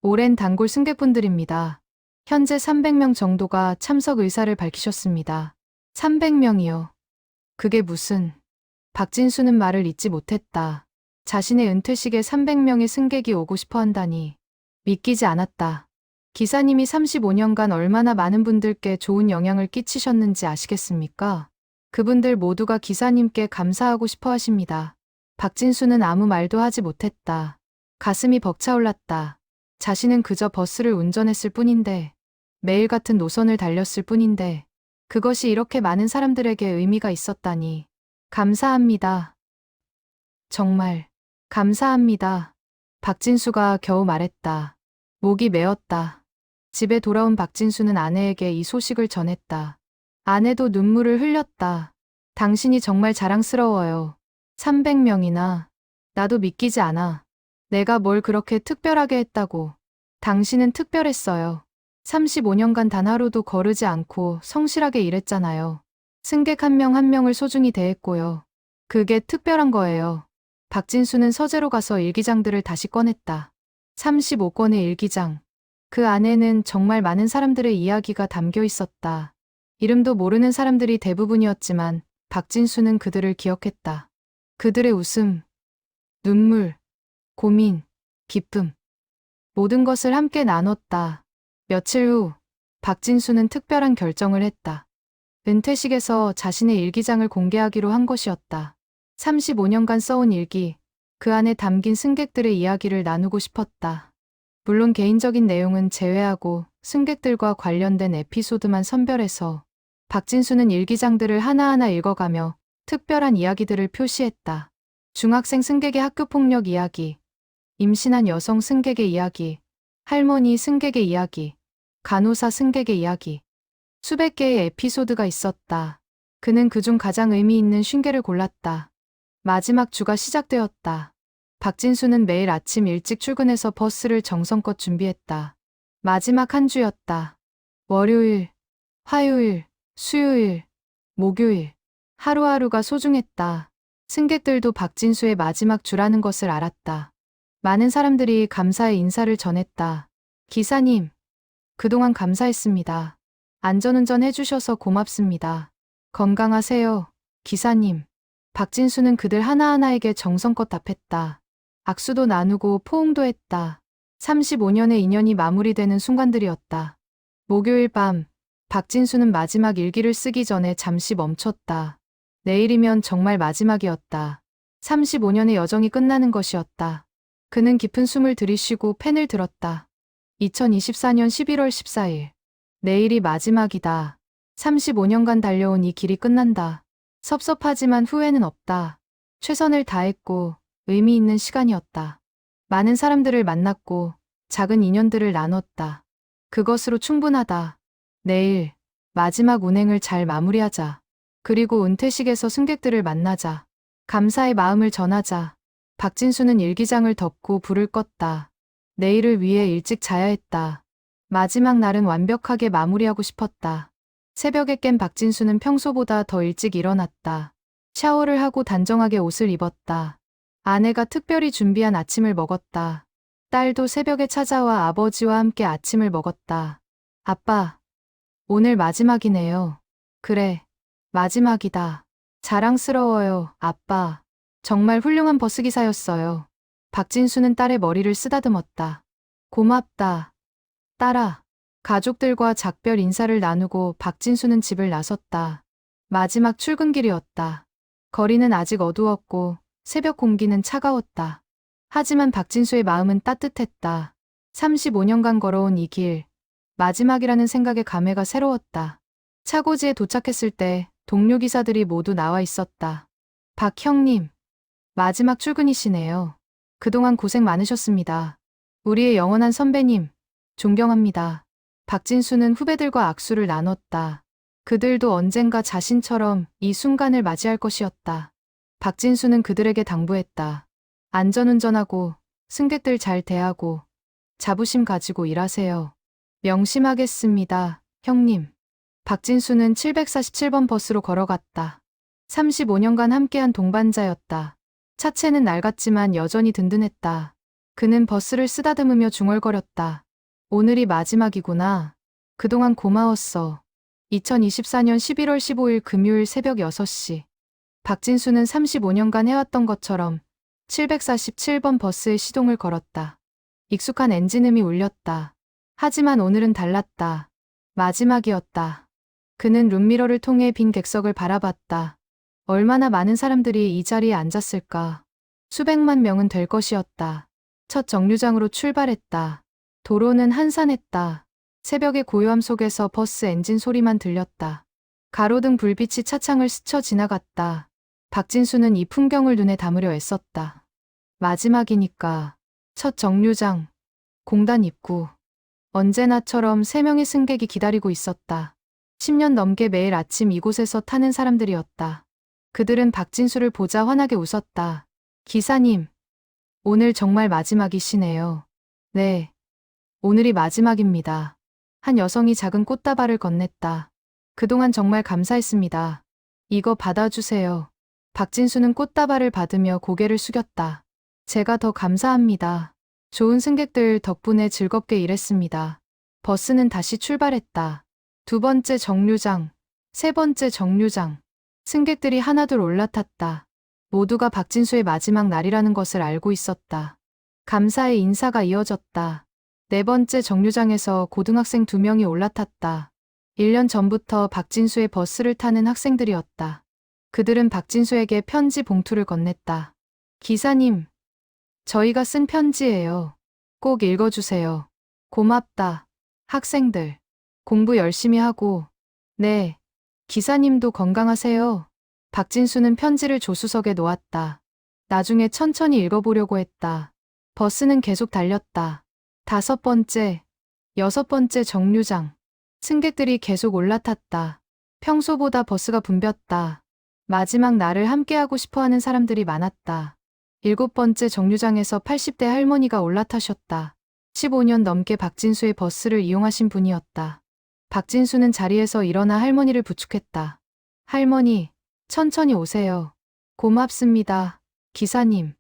오랜 단골 승객분들입니다. 현재 300명 정도가 참석 의사를 밝히셨습니다. 300명이요. 그게 무슨... 박진수는 말을 잇지 못했다. 자신의 은퇴식에 300명의 승객이 오고 싶어 한다니. 믿기지 않았다. 기사님이 35년간 얼마나 많은 분들께 좋은 영향을 끼치셨는지 아시겠습니까? 그분들 모두가 기사님께 감사하고 싶어 하십니다. 박진수는 아무 말도 하지 못했다. 가슴이 벅차올랐다. 자신은 그저 버스를 운전했을 뿐인데, 매일 같은 노선을 달렸을 뿐인데, 그것이 이렇게 많은 사람들에게 의미가 있었다니. 감사합니다. 정말, 감사합니다. 박진수가 겨우 말했다. 목이 메었다. 집에 돌아온 박진수는 아내에게 이 소식을 전했다. 아내도 눈물을 흘렸다. 당신이 정말 자랑스러워요. 300명이나. 나도 믿기지 않아. 내가 뭘 그렇게 특별하게 했다고. 당신은 특별했어요. 35년간 단 하루도 거르지 않고 성실하게 일했잖아요. 승객 한 명 한 명을 소중히 대했고요. 그게 특별한 거예요. 박진수는 서재로 가서 일기장들을 다시 꺼냈다. 35권의 일기장. 그 안에는 정말 많은 사람들의 이야기가 담겨 있었다. 이름도 모르는 사람들이 대부분이었지만 박진수는 그들을 기억했다. 그들의 웃음, 눈물, 고민, 기쁨. 모든 것을 함께 나눴다. 며칠 후 박진수는 특별한 결정을 했다. 은퇴식에서 자신의 일기장을 공개하기로 한 것이었다. 35년간 써온 일기, 그 안에 담긴 승객들의 이야기를 나누고 싶었다. 물론 개인적인 내용은 제외하고 승객들과 관련된 에피소드만 선별해서 박진수는 일기장들을 하나하나 읽어가며 특별한 이야기들을 표시했다. 중학생 승객의 학교폭력 이야기, 임신한 여성 승객의 이야기, 할머니 승객의 이야기, 간호사 승객의 이야기. 수백 개의 에피소드가 있었다. 그는 그중 가장 의미 있는 50개를 골랐다. 마지막 주가 시작되었다. 박진수는 매일 아침 일찍 출근해서 버스를 정성껏 준비했다. 마지막 한 주였다. 월요일, 화요일, 수요일, 목요일. 하루하루가 소중했다. 승객들도 박진수의 마지막 주라는 것을 알았다. 많은 사람들이 감사의 인사를 전했다. 기사님, 그동안 감사했습니다. 안전운전 해주셔서 고맙습니다. 건강하세요, 기사님. 박진수는 그들 하나하나에게 정성껏 답했다. 악수도 나누고 포옹도 했다. 35년의 인연이 마무리되는 순간들이었다. 목요일 밤, 박진수는 마지막 일기를 쓰기 전에 잠시 멈췄다. 내일이면 정말 마지막이었다. 35년의 여정이 끝나는 것이었다. 그는 깊은 숨을 들이쉬고 펜을 들었다. 2024년 11월 14일. 내일이 마지막이다. 35년간 달려온 이 길이 끝난다. 섭섭하지만 후회는 없다. 최선을 다했고 의미 있는 시간이었다. 많은 사람들을 만났고 작은 인연들을 나눴다. 그것으로 충분하다. 내일 마지막 운행을 잘 마무리하자. 그리고 은퇴식에서 승객들을 만나자. 감사의 마음을 전하자. 박진수는 일기장을 덮고 불을 껐다. 내일을 위해 일찍 자야 했다. 마지막 날은 완벽하게 마무리하고 싶었다. 새벽에 깬 박진수는 평소보다 더 일찍 일어났다. 샤워를 하고 단정하게 옷을 입었다. 아내가 특별히 준비한 아침을 먹었다. 딸도 새벽에 찾아와 아버지와 함께 아침을 먹었다. 아빠, 오늘 마지막이네요. 그래, 마지막이다. 자랑스러워요, 아빠. 정말 훌륭한 버스기사였어요. 박진수는 딸의 머리를 쓰다듬었다. 고맙다, 딸아. 가족들과 작별 인사를 나누고 박진수는 집을 나섰다. 마지막 출근길이었다. 거리는 아직 어두웠고 새벽 공기는 차가웠다. 하지만 박진수의 마음은 따뜻했다. 35년간 걸어온 이 길, 마지막이라는 생각에 감회가 새로웠다. 차고지에 도착했을 때 동료 기사들이 모두 나와 있었다. 박 형님, 마지막 출근이시네요. 그동안 고생 많으셨습니다. 우리의 영원한 선배님, 존경합니다. 박진수는 후배들과 악수를 나눴다. 그들도 언젠가 자신처럼 이 순간을 맞이할 것이었다. 박진수는 그들에게 당부했다. 안전운전하고 승객들 잘 대하고 자부심 가지고 일하세요. 명심하겠습니다, 형님. 박진수는 747번 버스로 걸어갔다. 35년간 함께한 동반자였다. 차체는 낡았지만 여전히 든든했다. 그는 버스를 쓰다듬으며 중얼거렸다. 오늘이 마지막이구나. 그동안 고마웠어. 2024년 11월 15일 금요일 새벽 6시. 박진수는 35년간 해왔던 것처럼 747번 버스의 시동을 걸었다. 익숙한 엔진음이 울렸다. 하지만 오늘은 달랐다. 마지막이었다. 그는 룸미러를 통해 빈 객석을 바라봤다. 얼마나 많은 사람들이 이 자리에 앉았을까. 수백만 명은 될 것이었다. 첫 정류장으로 출발했다. 도로는 한산했다. 새벽의 고요함 속에서 버스 엔진 소리만 들렸다. 가로등 불빛이 차창을 스쳐 지나갔다. 박진수는 이 풍경을 눈에 담으려 애썼다. 마지막이니까. 첫 정류장, 공단 입구. 언제나처럼 3명의 승객이 기다리고 있었다. 10년 넘게 매일 아침 이곳에서 타는 사람들이었다. 그들은 박진수를 보자 환하게 웃었다. 기사님, 오늘 정말 마지막이시네요. 네, 오늘이 마지막입니다. 한 여성이 작은 꽃다발을 건넸다. 그동안 정말 감사했습니다. 이거 받아주세요. 박진수는 꽃다발을 받으며 고개를 숙였다. 제가 더 감사합니다. 좋은 승객들 덕분에 즐겁게 일했습니다. 버스는 다시 출발했다. 두 번째 정류장, 세 번째 정류장. 승객들이 하나둘 올라탔다. 모두가 박진수의 마지막 날이라는 것을 알고 있었다. 감사의 인사가 이어졌다. 네 번째 정류장에서 고등학생 2명이 올라탔다. 1년 전부터 박진수의 버스를 타는 학생들이었다. 그들은 박진수에게 편지 봉투를 건넸다. 기사님, 저희가 쓴 편지예요. 꼭 읽어주세요. 고맙다. 학생들, 공부 열심히 하고, 네, 기사님도 건강하세요. 박진수는 편지를 조수석에 놓았다. 나중에 천천히 읽어보려고 했다. 버스는 계속 달렸다. 5번째, 6번째 정류장. 승객들이 계속 올라탔다. 평소보다 버스가 붐볐다. 마지막 날을 함께하고 싶어하는 사람들이 많았다. 7번째 정류장에서 80대 할머니가 올라타셨다. 15년 넘게 박진수의 버스를 이용하신 분이었다. 박진수는 자리에서 일어나 할머니를 부축했다. 할머니, 천천히 오세요. 고맙습니다. 기사님.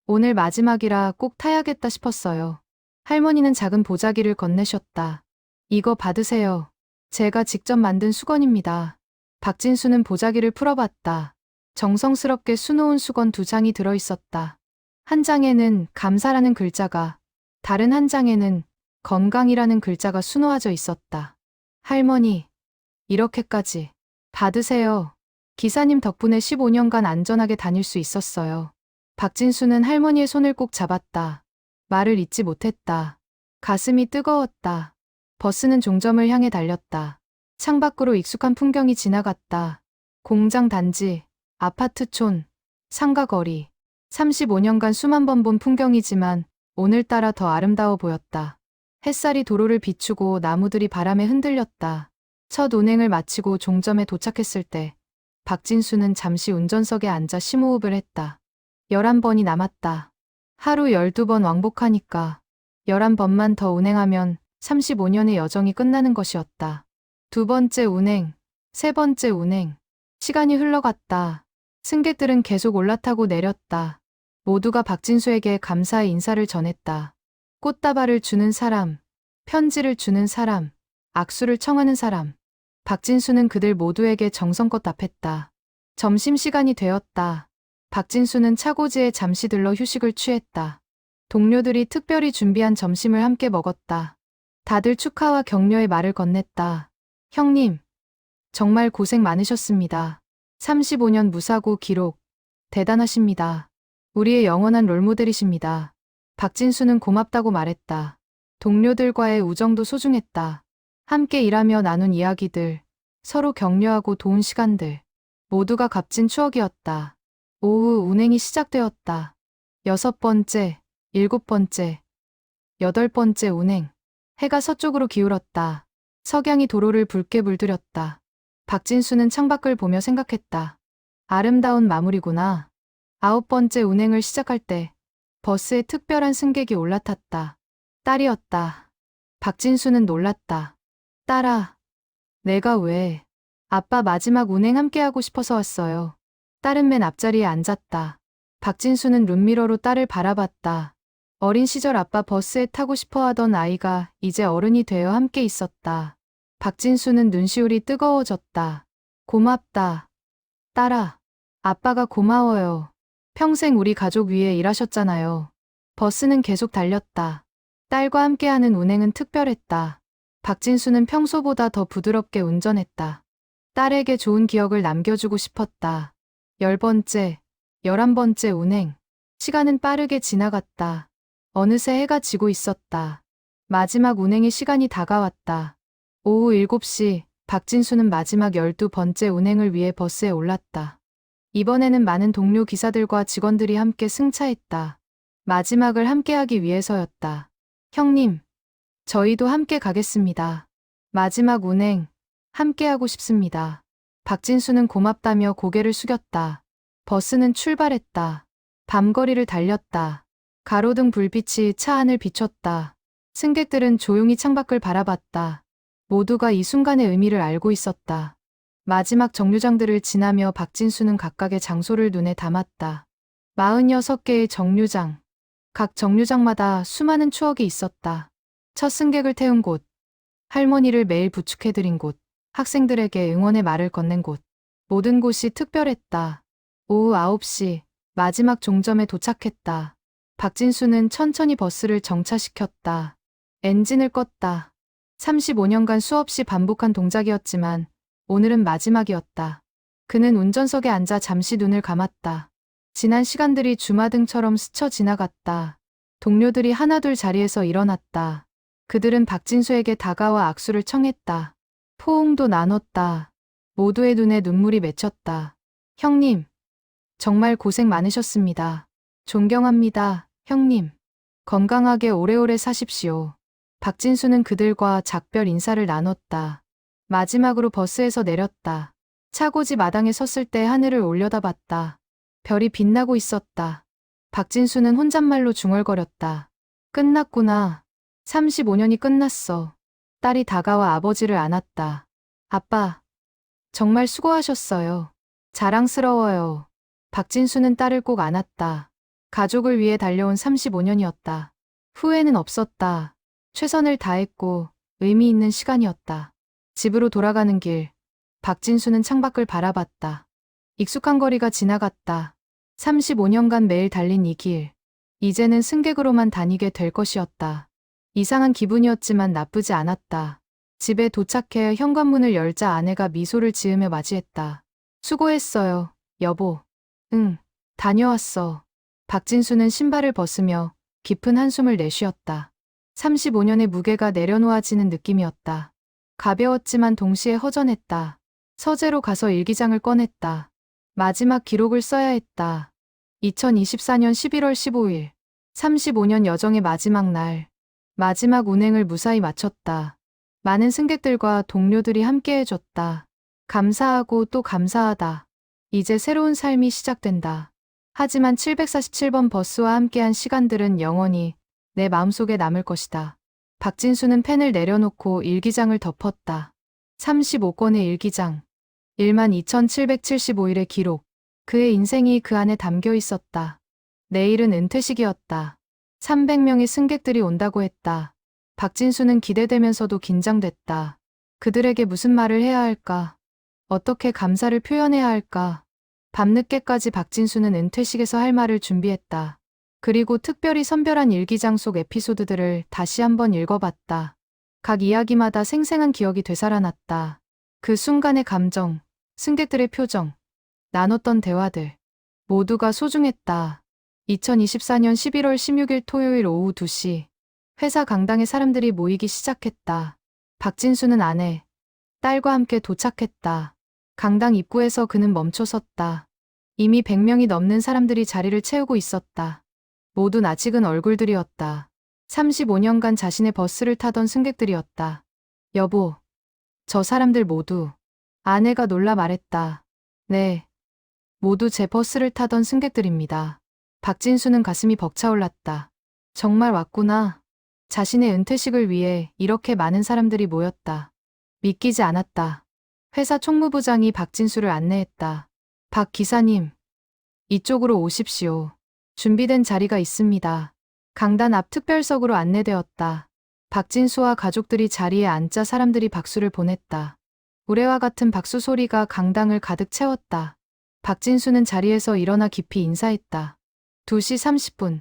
오늘 마지막이라 꼭 타야겠다 싶었어요. 할머니는 작은 보자기를 건네셨다. 이거 받으세요. 제가 직접 만든 수건입니다. 박진수는 보자기를 풀어봤다. 정성스럽게 수놓은 수건 2장이 들어있었다. 한 장에는 감사라는 글자가, 다른 한 장에는 건강이라는 글자가 수놓아져 있었다. 할머니, 이렇게까지. 받으세요. 기사님 덕분에 15년간 안전하게 다닐 수 있었어요. 박진수는 할머니의 손을 꼭 잡았다. 말을 잇지 못했다. 가슴이 뜨거웠다. 버스는 종점을 향해 달렸다. 창밖으로 익숙한 풍경이 지나갔다. 공장 단지, 아파트촌, 상가거리. 35년간 수만 번 본 풍경이지만 오늘따라 더 아름다워 보였다. 햇살이 도로를 비추고 나무들이 바람에 흔들렸다. 첫 운행을 마치고 종점에 도착했을 때 박진수는 잠시 운전석에 앉아 심호흡을 했다. 11번이 남았다. 하루 12번 왕복하니까 11번만 더 운행하면 35년의 여정이 끝나는 것이었다. 2번째 운행, 3번째 운행. 시간이 흘러갔다. 승객들은 계속 올라타고 내렸다. 모두가 박진수에게 감사의 인사를 전했다. 꽃다발을 주는 사람, 편지를 주는 사람, 악수를 청하는 사람. 박진수는 그들 모두에게 정성껏 답했다. 점심시간이 되었다. 박진수는 차고지에 잠시 들러 휴식을 취했다. 동료들이 특별히 준비한 점심을 함께 먹었다. 다들 축하와 격려의 말을 건넸다. 형님, 정말 고생 많으셨습니다. 35년 무사고 기록, 대단하십니다. 우리의 영원한 롤모델이십니다. 박진수는 고맙다고 말했다. 동료들과의 우정도 소중했다. 함께 일하며 나눈 이야기들, 서로 격려하고 도운 시간들, 모두가 값진 추억이었다. 오후 운행이 시작되었다. 6번째, 7번째, 8번째 운행. 해가 서쪽으로 기울었다. 석양이 도로를 붉게 물들였다. 박진수는 창밖을 보며 생각했다. 아름다운 마무리구나. 9번째 운행을 시작할 때 버스에 특별한 승객이 올라탔다. 딸이었다. 박진수는 놀랐다. 딸아, 내가 왜? 아빠 마지막 운행 함께하고 싶어서 왔어요. 딸은 맨 앞자리에 앉았다. 박진수는 룸미러로 딸을 바라봤다. 어린 시절 아빠 버스에 타고 싶어 하던 아이가 이제 어른이 되어 함께 있었다. 박진수는 눈시울이 뜨거워졌다. 고맙다. 딸아, 아빠가 고마워요. 평생 우리 가족 위해 일하셨잖아요. 버스는 계속 달렸다. 딸과 함께하는 운행은 특별했다. 박진수는 평소보다 더 부드럽게 운전했다. 딸에게 좋은 기억을 남겨주고 싶었다. 10번째, 11번째 운행. 시간은 빠르게 지나갔다. 어느새 해가 지고 있었다. 마지막 운행의 시간이 다가왔다. 오후 7시, 박진수는 마지막 12번째 운행을 위해 버스에 올랐다. 이번에는 많은 동료 기사들과 직원들이 함께 승차했다. 마지막을 함께하기 위해서였다. 형님, 저희도 함께 가겠습니다. 마지막 운행, 함께하고 싶습니다. 박진수는 고맙다며 고개를 숙였다. 버스는 출발했다. 밤거리를 달렸다. 가로등 불빛이 차 안을 비췄다. 승객들은 조용히 창밖을 바라봤다. 모두가 이 순간의 의미를 알고 있었다. 마지막 정류장들을 지나며 박진수는 각각의 장소를 눈에 담았다. 46개의 정류장. 각 정류장마다 수많은 추억이 있었다. 첫 승객을 태운 곳, 할머니를 매일 부축해드린 곳, 학생들에게 응원의 말을 건넨 곳. 모든 곳이 특별했다. 오후 9시, 마지막 종점에 도착했다. 박진수는 천천히 버스를 정차시켰다. 엔진을 껐다. 35년간 수없이 반복한 동작이었지만 오늘은 마지막이었다. 그는 운전석에 앉아 잠시 눈을 감았다. 지난 시간들이 주마등처럼 스쳐 지나갔다. 동료들이 하나둘 자리에서 일어났다. 그들은 박진수에게 다가와 악수를 청했다. 포옹도 나눴다. 모두의 눈에 눈물이 맺혔다. 형님, 정말 고생 많으셨습니다. 존경합니다, 형님. 건강하게 오래오래 사십시오. 박진수는 그들과 작별 인사를 나눴다. 마지막으로 버스에서 내렸다. 차고지 마당에 섰을 때 하늘을 올려다봤다. 별이 빛나고 있었다. 박진수는 혼잣말로 중얼거렸다. 끝났구나. 35년이 끝났어. 딸이 다가와 아버지를 안았다. 아빠, 정말 수고하셨어요. 자랑스러워요. 박진수는 딸을 꼭 안았다. 가족을 위해 달려온 35년이었다. 후회는 없었다. 최선을 다했고 의미 있는 시간이었다. 집으로 돌아가는 길, 박진수는 창밖을 바라봤다. 익숙한 거리가 지나갔다. 35년간 매일 달린 이 길, 이제는 승객으로만 다니게 될 것이었다. 이상한 기분이었지만 나쁘지 않았다. 집에 도착해 현관문을 열자 아내가 미소를 지으며 맞이했다. 수고했어요, 여보. 응, 다녀왔어. 박진수는 신발을 벗으며 깊은 한숨을 내쉬었다. 35년의 무게가 내려놓아지는 느낌이었다. 가벼웠지만 동시에 허전했다. 서재로 가서 일기장을 꺼냈다. 마지막 기록을 써야 했다. 2024년 11월 15일, 35년 여정의 마지막 날, 마지막 운행을 무사히 마쳤다. 많은 승객들과 동료들이 함께해줬다. 감사하고 또 감사하다. 이제 새로운 삶이 시작된다. 하지만 747번 버스와 함께한 시간들은 영원히 내 마음속에 남을 것이다. 박진수는 펜을 내려놓고 일기장을 덮었다. 35권의 일기장. 12,775일의 기록. 그의 인생이 그 안에 담겨 있었다. 내일은 은퇴식이었다. 300명의 승객들이 온다고 했다. 박진수는 기대되면서도 긴장됐다. 그들에게 무슨 말을 해야 할까? 어떻게 감사를 표현해야 할까? 밤늦게까지 박진수는 은퇴식에서 할 말을 준비했다. 그리고 특별히 선별한 일기장 속 에피소드들을 다시 한번 읽어봤다. 각 이야기마다 생생한 기억이 되살아났다. 그 순간의 감정, 승객들의 표정, 나눴던 대화들, 모두가 소중했다. 2024년 11월 16일 토요일 오후 2시, 회사 강당에 사람들이 모이기 시작했다. 박진수는 아내, 딸과 함께 도착했다. 강당 입구에서 그는 멈춰 섰다. 이미 100명이 넘는 사람들이 자리를 채우고 있었다. 모두 낯익은 얼굴들이었다. 35년간 자신의 버스를 타던 승객들이었다. 여보, 저 사람들 모두. 아내가 놀라 말했다. 네, 모두 제 버스를 타던 승객들입니다. 박진수는 가슴이 벅차올랐다. 정말 왔구나. 자신의 은퇴식을 위해 이렇게 많은 사람들이 모였다. 믿기지 않았다. 회사 총무부장이 박진수를 안내했다. 박 기사님, 이쪽으로 오십시오. 준비된 자리가 있습니다. 강단 앞 특별석으로 안내되었다. 박진수와 가족들이 자리에 앉자 사람들이 박수를 보냈다. 우레와 같은 박수 소리가 강당을 가득 채웠다. 박진수는 자리에서 일어나 깊이 인사했다. 2시 30분.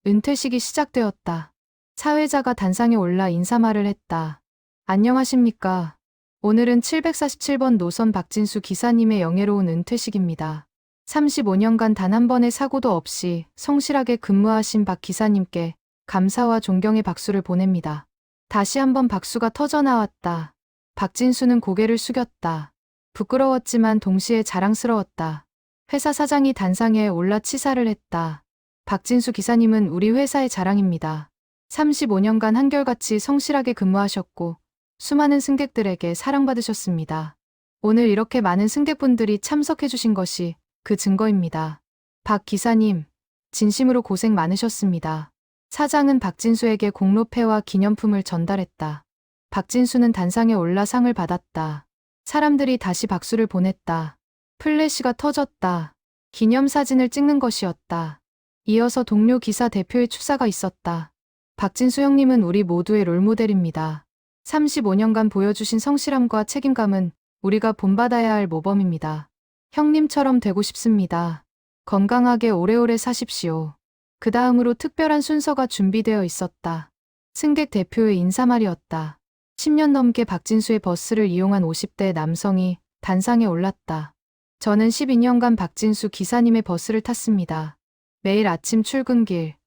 은퇴식이 시작되었다. 사회자가 단상에 올라 인사말을 했다. 안녕하십니까. 오늘은 747번 노선 박진수 기사님의 영예로운 은퇴식입니다. 35년간 단 한 번의 사고도 없이 성실하게 근무하신 박 기사님께 감사와 존경의 박수를 보냅니다. 다시 한번 박수가 터져나왔다. 박진수는 고개를 숙였다. 부끄러웠지만 동시에 자랑스러웠다. 회사 사장이 단상에 올라 치사를 했다. 박진수 기사님은 우리 회사의 자랑입니다. 35년간 한결같이 성실하게 근무하셨고 수많은 승객들에게 사랑받으셨습니다. 오늘 이렇게 많은 승객분들이 참석해주신 것이 그 증거입니다. 박 기사님, 진심으로 고생 많으셨습니다. 사장은 박진수에게 공로패와 기념품을 전달했다. 박진수는 단상에 올라 상을 받았다. 사람들이 다시 박수를 보냈다. 플래시가 터졌다. 기념사진을 찍는 것이었다. 이어서 동료 기사 대표의 축사가 있었다. 박진수 형님은 우리 모두의 롤모델입니다. 35년간 보여주신 성실함과 책임감은 우리가 본받아야 할 모범입니다. 형님처럼 되고 싶습니다. 건강하게 오래오래 사십시오. 그 다음으로 특별한 순서가 준비되어 있었다. 승객 대표의 인사말이었다. 10년 넘게 박진수의 버스를 이용한 50대 남성이 단상에 올랐다. 저는 12년간 박진수 기사님의 버스를 탔습니다. 매일 아침 출근길,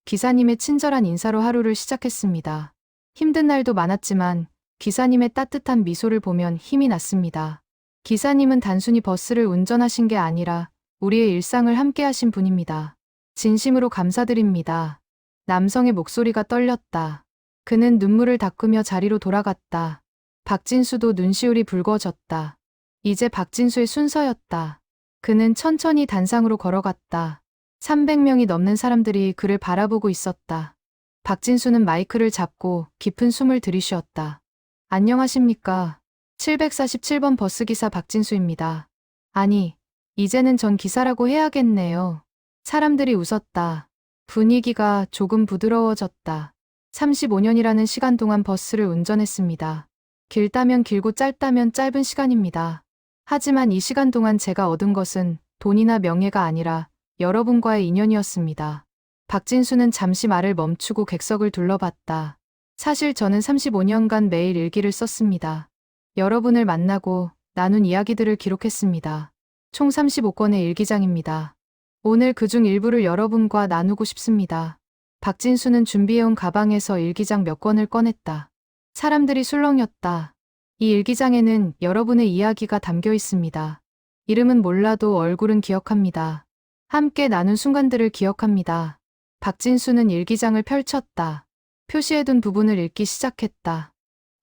기사님의 친절한 인사로 하루를 시작했습니다. 힘든 날도 많았지만 기사님의 따뜻한 미소를 보면 힘이 났습니다. 기사님은 단순히 버스를 운전하신 게 아니라 우리의 일상을 함께 하신 분입니다. 진심으로 감사드립니다. 남성의 목소리가 떨렸다. 그는 눈물을 닦으며 자리로 돌아갔다. 박진수도 눈시울이 붉어졌다. 이제 박진수의 순서였다. 그는 천천히 단상으로 걸어갔다. 300명이 넘는 사람들이 그를 바라보고 있었다. 박진수는 마이크를 잡고 깊은 숨을 들이쉬었다. 안녕하십니까. 747번 버스기사 박진수입니다. 아니, 이제는 전 기사라고 해야겠네요. 사람들이 웃었다. 분위기가 조금 부드러워졌다. 35년이라는 시간 동안 버스를 운전했습니다. 길다면 길고 짧다면 짧은 시간입니다. 하지만 이 시간 동안 제가 얻은 것은 돈이나 명예가 아니라 여러분과의 인연이었습니다. 박진수는 잠시 말을 멈추고 객석을 둘러봤다. 사실 저는 35년간 매일 일기를 썼습니다. 여러분을 만나고 나눈 이야기들을 기록했습니다. 총 35건의 일기장입니다. 오늘 그중 일부를 여러분과 나누고 싶습니다. 박진수는 준비해온 가방에서 일기장 몇 권을 꺼냈다. 사람들이 술렁였다. 이 일기장에는 여러분의 이야기가 담겨 있습니다. 이름은 몰라도 얼굴은 기억합니다. 함께 나눈 순간들을 기억합니다. 박진수는 일기장을 펼쳤다. 표시해둔 부분을 읽기 시작했다.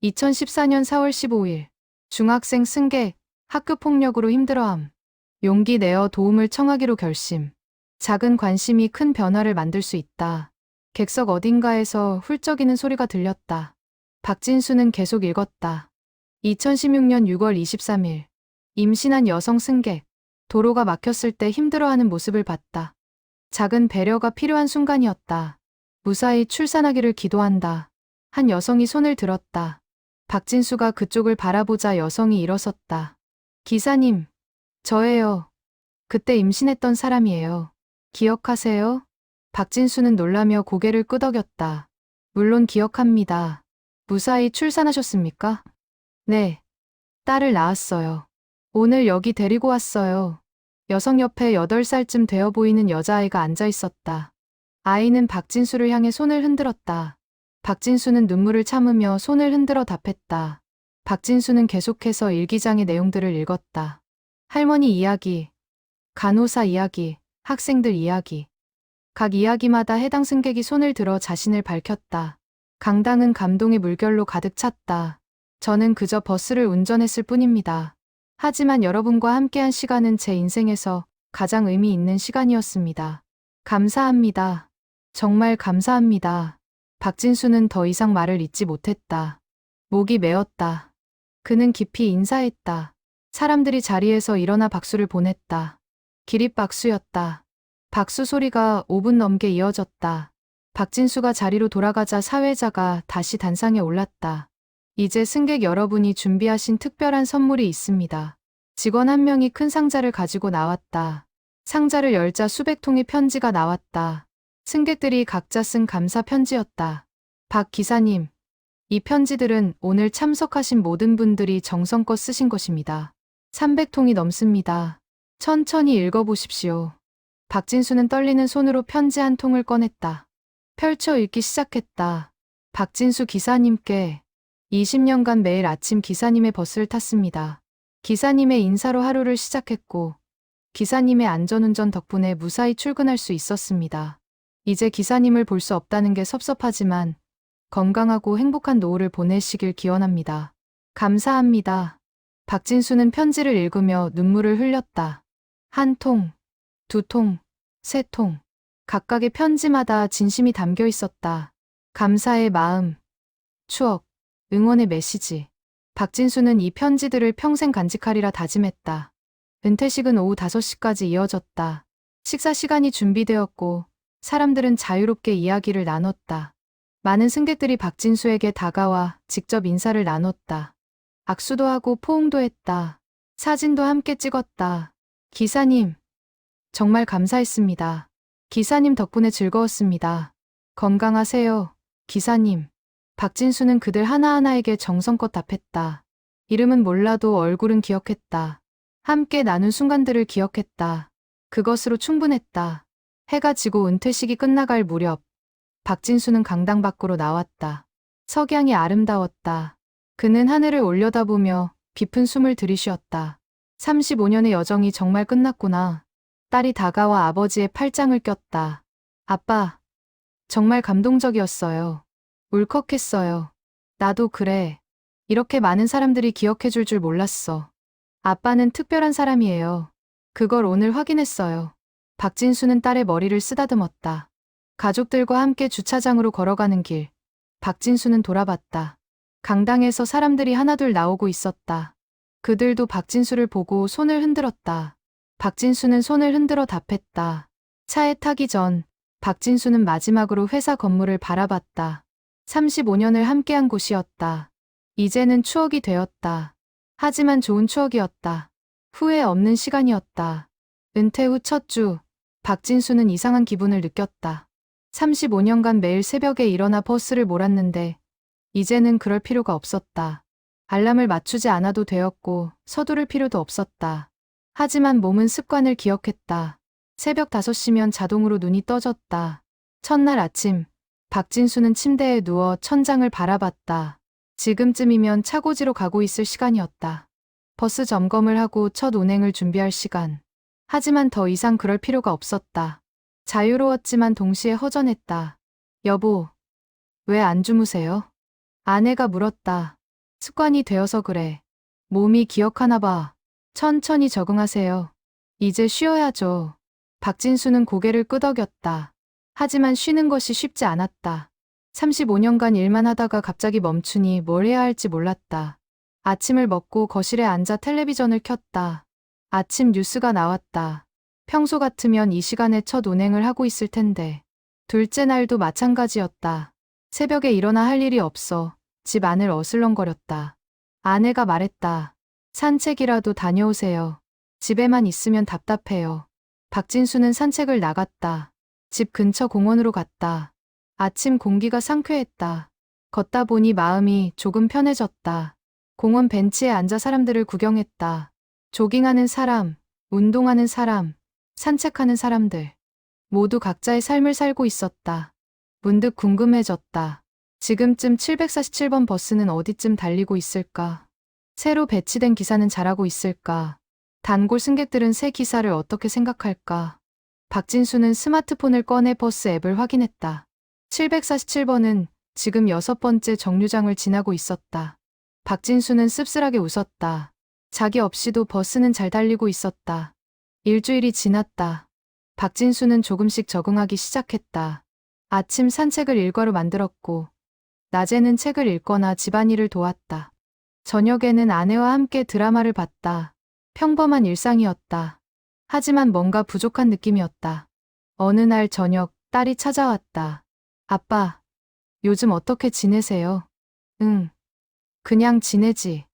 2014년 4월 15일 중학생 승객 학교 폭력으로 힘들어함. 용기 내어 도움을 청하기로 결심. 작은 관심이 큰 변화를 만들 수 있다. 객석 어딘가에서 훌쩍이는 소리가 들렸다. 박진수는 계속 읽었다. 2016년 6월 23일 임신한 여성 승객 도로가 막혔을 때 힘들어하는 모습을 봤다. 작은 배려가 필요한 순간이었다. 무사히 출산하기를 기도한다. 한 여성이 손을 들었다. 박진수가 그쪽을 바라보자 여성이 일어섰다. 기사님, 저예요. 그때 임신했던 사람이에요. 기억하세요? 박진수는 놀라며 고개를 끄덕였다. 물론 기억합니다. 무사히 출산하셨습니까? 네. 딸을 낳았어요. 오늘 여기 데리고 왔어요. 여성 옆에 8살쯤 되어 보이는 여자아이가 앉아 있었다. 아이는 박진수를 향해 손을 흔들었다. 박진수는 눈물을 참으며 손을 흔들어 답했다. 박진수는 계속해서 일기장의 내용들을 읽었다. 할머니 이야기, 간호사 이야기, 학생들 이야기. 각 이야기마다 해당 승객이 손을 들어 자신을 밝혔다. 강당은 감동의 물결로 가득 찼다. 저는 그저 버스를 운전했을 뿐입니다. 하지만 여러분과 함께한 시간은 제 인생에서 가장 의미 있는 시간이었습니다. 감사합니다. 정말 감사합니다. 박진수는 더 이상 말을 잇지 못했다. 목이 메었다. 그는 깊이 인사했다. 사람들이 자리에서 일어나 박수를 보냈다. 기립박수였다. 박수 소리가 5분 넘게 이어졌다. 박진수가 자리로 돌아가자 사회자가 다시 단상에 올랐다. 이제 승객 여러분이 준비하신 특별한 선물이 있습니다. 직원 한 명이 큰 상자를 가지고 나왔다. 상자를 열자 수백 통의 편지가 나왔다. 승객들이 각자 쓴 감사 편지였다. 박 기사님, 이 편지들은 오늘 참석하신 모든 분들이 정성껏 쓰신 것입니다. 300통이 넘습니다. 천천히 읽어보십시오. 박진수는 떨리는 손으로 편지 한 통을 꺼냈다. 펼쳐 읽기 시작했다. 박진수 기사님께 20년간 매일 아침 기사님의 버스를 탔습니다. 기사님의 인사로 하루를 시작했고 기사님의 안전운전 덕분에 무사히 출근할 수 있었습니다. 이제 기사님을 볼 수 없다는 게 섭섭하지만 건강하고 행복한 노후를 보내시길 기원합니다. 감사합니다. 박진수는 편지를 읽으며 눈물을 흘렸다. 한 통, 두 통, 세 통. 각각의 편지마다 진심이 담겨 있었다. 감사의 마음, 추억, 응원의 메시지. 박진수는 이 편지들을 평생 간직하리라 다짐했다. 은퇴식은 오후 5시까지 이어졌다. 식사 시간이 준비되었고 사람들은 자유롭게 이야기를 나눴다. 많은 승객들이 박진수에게 다가와 직접 인사를 나눴다. 악수도 하고 포옹도 했다. 사진도 함께 찍었다. 기사님, 정말 감사했습니다. 기사님 덕분에 즐거웠습니다. 건강하세요, 기사님. 박진수는 그들 하나하나에게 정성껏 답했다. 이름은 몰라도 얼굴은 기억했다. 함께 나눈 순간들을 기억했다. 그것으로 충분했다. 해가 지고 은퇴식이 끝나갈 무렵 박진수는 강당 밖으로 나왔다. 석양이 아름다웠다. 그는 하늘을 올려다보며 깊은 숨을 들이쉬었다. 35년의 여정이 정말 끝났구나. 딸이 다가와 아버지의 팔짱을 꼈다. 아빠, 정말 감동적이었어요. 울컥했어요. 나도 그래. 이렇게 많은 사람들이 기억해 줄 줄 몰랐어. 아빠는 특별한 사람이에요. 그걸 오늘 확인했어요. 박진수는 딸의 머리를 쓰다듬었다. 가족들과 함께 주차장으로 걸어가는 길. 박진수는 돌아봤다. 강당에서 사람들이 하나둘 나오고 있었다. 그들도 박진수를 보고 손을 흔들었다. 박진수는 손을 흔들어 답했다. 차에 타기 전 박진수는 마지막으로 회사 건물을 바라봤다. 35년을 함께한 곳이었다. 이제는 추억이 되었다. 하지만 좋은 추억이었다. 후회 없는 시간이었다. 은퇴 후 첫 주, 박진수는 이상한 기분을 느꼈다. 35년간 매일 새벽에 일어나 버스를 몰았는데 이제는 그럴 필요가 없었다. 알람을 맞추지 않아도 되었고 서두를 필요도 없었다. 하지만 몸은 습관을 기억했다. 새벽 5시면 자동으로 눈이 떠졌다. 첫날 아침, 박진수는 침대에 누워 천장을 바라봤다. 지금쯤이면 차고지로 가고 있을 시간이었다. 버스 점검을 하고 첫 운행을 준비할 시간. 하지만 더 이상 그럴 필요가 없었다. 자유로웠지만 동시에 허전했다. 여보, 왜 안 주무세요? 아내가 물었다. 습관이 되어서 그래. 몸이 기억하나 봐. 천천히 적응하세요. 이제 쉬어야죠. 박진수는 고개를 끄덕였다. 하지만 쉬는 것이 쉽지 않았다. 35년간 일만 하다가 갑자기 멈추니 뭘 해야 할지 몰랐다. 아침을 먹고 거실에 앉아 텔레비전을 켰다. 아침 뉴스가 나왔다. 평소 같으면 이 시간에 첫 운행을 하고 있을 텐데. 둘째 날도 마찬가지였다. 새벽에 일어나 할 일이 없어 집 안을 어슬렁거렸다. 아내가 말했다. 산책이라도 다녀오세요. 집에만 있으면 답답해요. 박진수는 산책을 나갔다. 집 근처 공원으로 갔다. 아침 공기가 상쾌했다. 걷다 보니 마음이 조금 편해졌다. 공원 벤치에 앉아 사람들을 구경했다. 조깅하는 사람, 운동하는 사람, 산책하는 사람들. 모두 각자의 삶을 살고 있었다. 문득 궁금해졌다. 지금쯤 747번 버스는 어디쯤 달리고 있을까? 새로 배치된 기사는 잘하고 있을까? 단골 승객들은 새 기사를 어떻게 생각할까? 박진수는 스마트폰을 꺼내 버스 앱을 확인했다. 747번은 지금 6번째 정류장을 지나고 있었다. 박진수는 씁쓸하게 웃었다. 자기 없이도 버스는 잘 달리고 있었다. 일주일이 지났다. 박진수는 조금씩 적응하기 시작했다. 아침 산책을 일과로 만들었고, 낮에는 책을 읽거나 집안일을 도왔다. 저녁에는 아내와 함께 드라마를 봤다. 평범한 일상이었다. 하지만 뭔가 부족한 느낌이었다. 어느 날 저녁, 딸이 찾아왔다. 아빠, 요즘 어떻게 지내세요? 응, 그냥 지내지.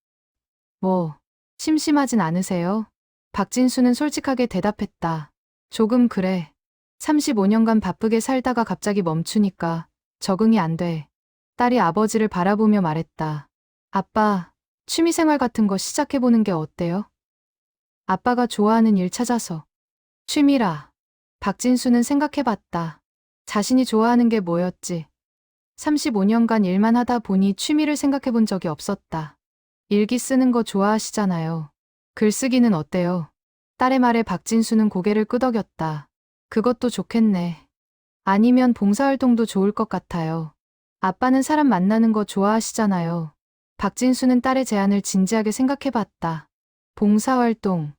뭐, 심심하진 않으세요? 박진수는 솔직하게 대답했다. 조금 그래. 35년간 바쁘게 살다가 갑자기 멈추니까 적응이 안 돼. 딸이 아버지를 바라보며 말했다. 아빠, 취미생활 같은 거 시작해보는 게 어때요? 아빠가 좋아하는 일 찾아서. 취미라. 박진수는 생각해봤다. 자신이 좋아하는 게 뭐였지? 35년간 일만 하다 보니 취미를 생각해본 적이 없었다. 일기 쓰는 거 좋아하시잖아요. 글쓰기는 어때요? 딸의 말에 박진수는 고개를 끄덕였다. 그것도 좋겠네. 아니면 봉사활동도 좋을 것 같아요. 아빠는 사람 만나는 거 좋아하시잖아요. 박진수는 딸의 제안을 진지하게 생각해봤다. 봉사활동.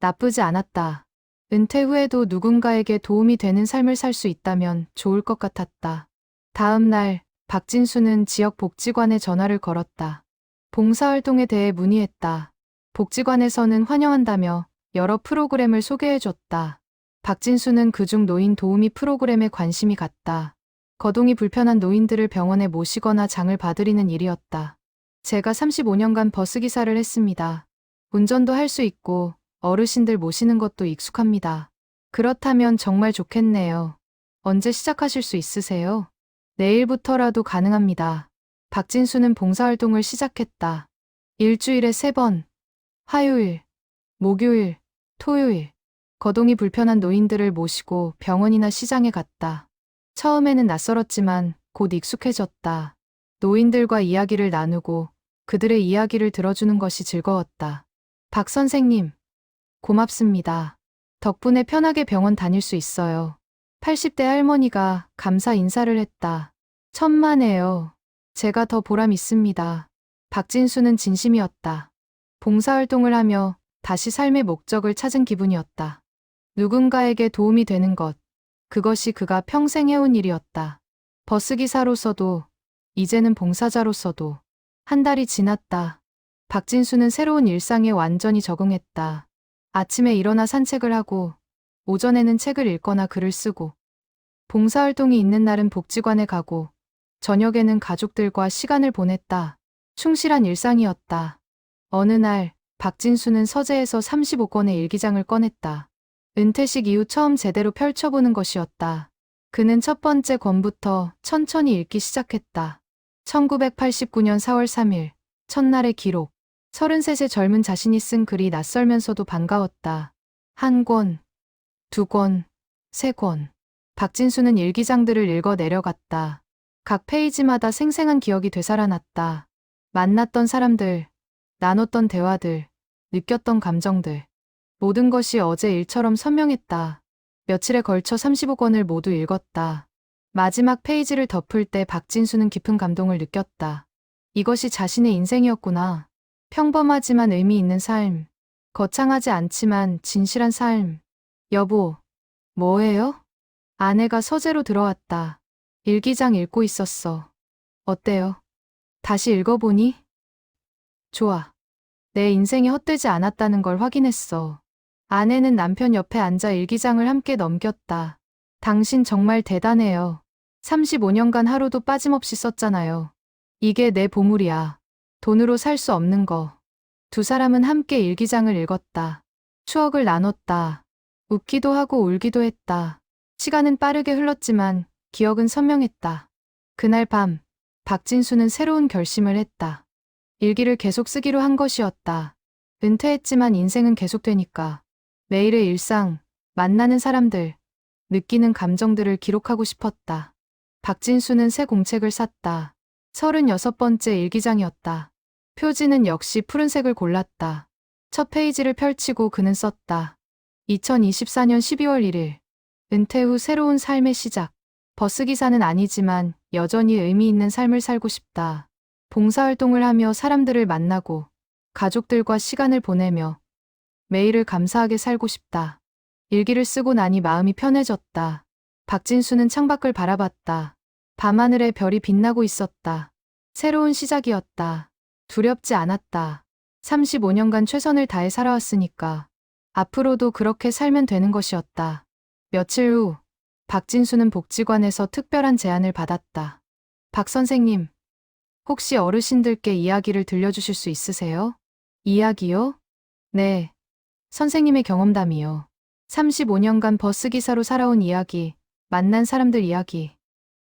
나쁘지 않았다. 은퇴 후에도 누군가에게 도움이 되는 삶을 살 수 있다면 좋을 것 같았다. 다음 날, 박진수는 지역 복지관에 전화를 걸었다. 봉사활동에 대해 문의했다. 복지관에서는 환영한다며 여러 프로그램을 소개해줬다. 박진수는 그중 노인 도우미 프로그램에 관심이 갔다. 거동이 불편한 노인들을 병원에 모시거나 장을 봐드리는 일이었다. 제가 35년간 버스기사를 했습니다. 운전도 할 수 있고 어르신들 모시는 것도 익숙합니다. 그렇다면 정말 좋겠네요. 언제 시작하실 수 있으세요? 내일부터라도 가능합니다. 박진수는 봉사활동을 시작했다. 일주일에 3번, 화요일, 목요일, 토요일, 거동이 불편한 노인들을 모시고 병원이나 시장에 갔다. 처음에는 낯설었지만 곧 익숙해졌다. 노인들과 이야기를 나누고 그들의 이야기를 들어주는 것이 즐거웠다. 박 선생님, 고맙습니다. 덕분에 편하게 병원 다닐 수 있어요. 80대 할머니가 감사 인사를 했다. 천만에요. 제가 더 보람 있습니다. 박진수는 진심이었다. 봉사활동을 하며 다시 삶의 목적을 찾은 기분이었다. 누군가에게 도움이 되는 것. 그것이 그가 평생 해온 일이었다. 버스기사로서도, 이제는 봉사자로서도. 한 달이 지났다. 박진수는 새로운 일상에 완전히 적응했다. 아침에 일어나 산책을 하고, 오전에는 책을 읽거나 글을 쓰고, 봉사활동이 있는 날은 복지관에 가고, 저녁에는 가족들과 시간을 보냈다. 충실한 일상이었다. 어느 날, 박진수는 서재에서 35권의 일기장을 꺼냈다. 은퇴식 이후 처음 제대로 펼쳐보는 것이었다. 그는 첫 번째 권부터 천천히 읽기 시작했다. 1989년 4월 3일, 첫날의 기록. 33세 젊은 자신이 쓴 글이 낯설면서도 반가웠다. 한 권, 두 권, 세 권. 박진수는 일기장들을 읽어 내려갔다. 각 페이지마다 생생한 기억이 되살아났다. 만났던 사람들, 나눴던 대화들, 느꼈던 감정들. 모든 것이 어제 일처럼 선명했다. 며칠에 걸쳐 35권을 모두 읽었다. 마지막 페이지를 덮을 때 박진수는 깊은 감동을 느꼈다. 이것이 자신의 인생이었구나. 평범하지만 의미 있는 삶. 거창하지 않지만 진실한 삶. 여보, 뭐해요? 아내가 서재로 들어왔다. 일기장 읽고 있었어. 어때요? 다시 읽어보니? 좋아. 내 인생이 헛되지 않았다는 걸 확인했어. 아내는 남편 옆에 앉아 일기장을 함께 넘겼다. 당신 정말 대단해요. 35년간 하루도 빠짐없이 썼잖아요. 이게 내 보물이야. 돈으로 살 수 없는 거. 두 사람은 함께 일기장을 읽었다. 추억을 나눴다. 웃기도 하고 울기도 했다. 시간은 빠르게 흘렀지만 기억은 선명했다. 그날 밤, 박진수는 새로운 결심을 했다. 일기를 계속 쓰기로 한 것이었다. 은퇴했지만 인생은 계속되니까. 매일의 일상, 만나는 사람들, 느끼는 감정들을 기록하고 싶었다. 박진수는 새 공책을 샀다. 36번째 일기장이었다. 표지는 역시 푸른색을 골랐다. 첫 페이지를 펼치고 그는 썼다. 2024년 12월 1일. 은퇴 후 새로운 삶의 시작. 버스기사는 아니지만 여전히 의미 있는 삶을 살고 싶다. 봉사활동을 하며 사람들을 만나고 가족들과 시간을 보내며 매일을 감사하게 살고 싶다. 일기를 쓰고 나니 마음이 편해졌다. 박진수는 창밖을 바라봤다. 밤하늘에 별이 빛나고 있었다. 새로운 시작이었다. 두렵지 않았다. 35년간 최선을 다해 살아왔으니까 앞으로도 그렇게 살면 되는 것이었다. 며칠 후 박진수는 복지관에서 특별한 제안을 받았다. 박 선생님, 혹시 어르신들께 이야기를 들려주실 수 있으세요? 이야기요? 네. 선생님의 경험담이요. 35년간 버스기사로 살아온 이야기, 만난 사람들 이야기.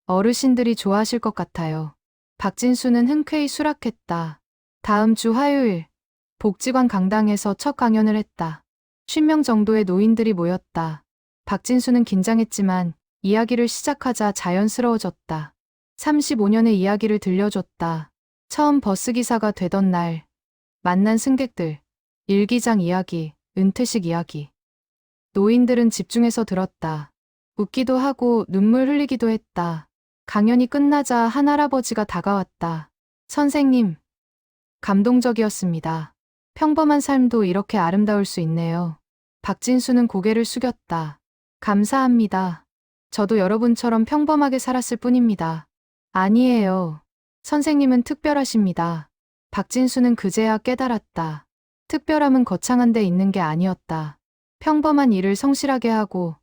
어르신들이 좋아하실 것 같아요. 박진수는 흔쾌히 수락했다. 다음 주 화요일, 복지관 강당에서 첫 강연을 했다. 50명 정도의 노인들이 모였다. 박진수는 긴장했지만 이야기를 시작하자 자연스러워졌다. 35년의 이야기를 들려줬다. 처음 버스기사가 되던 날, 만난 승객들, 일기장 이야기, 은퇴식 이야기. 노인들은 집중해서 들었다. 웃기도 하고 눈물 흘리기도 했다. 강연이 끝나자 한 할아버지가 다가왔다. 선생님, 감동적이었습니다. 평범한 삶도 이렇게 아름다울 수 있네요. 박진수는 고개를 숙였다. 감사합니다. 저도 여러분처럼 평범하게 살았을 뿐입니다. 아니에요. 선생님은 특별하십니다. 박진수는 그제야 깨달았다. 특별함은 거창한 데 있는 게 아니었다. 평범한 일을 성실하게 하고,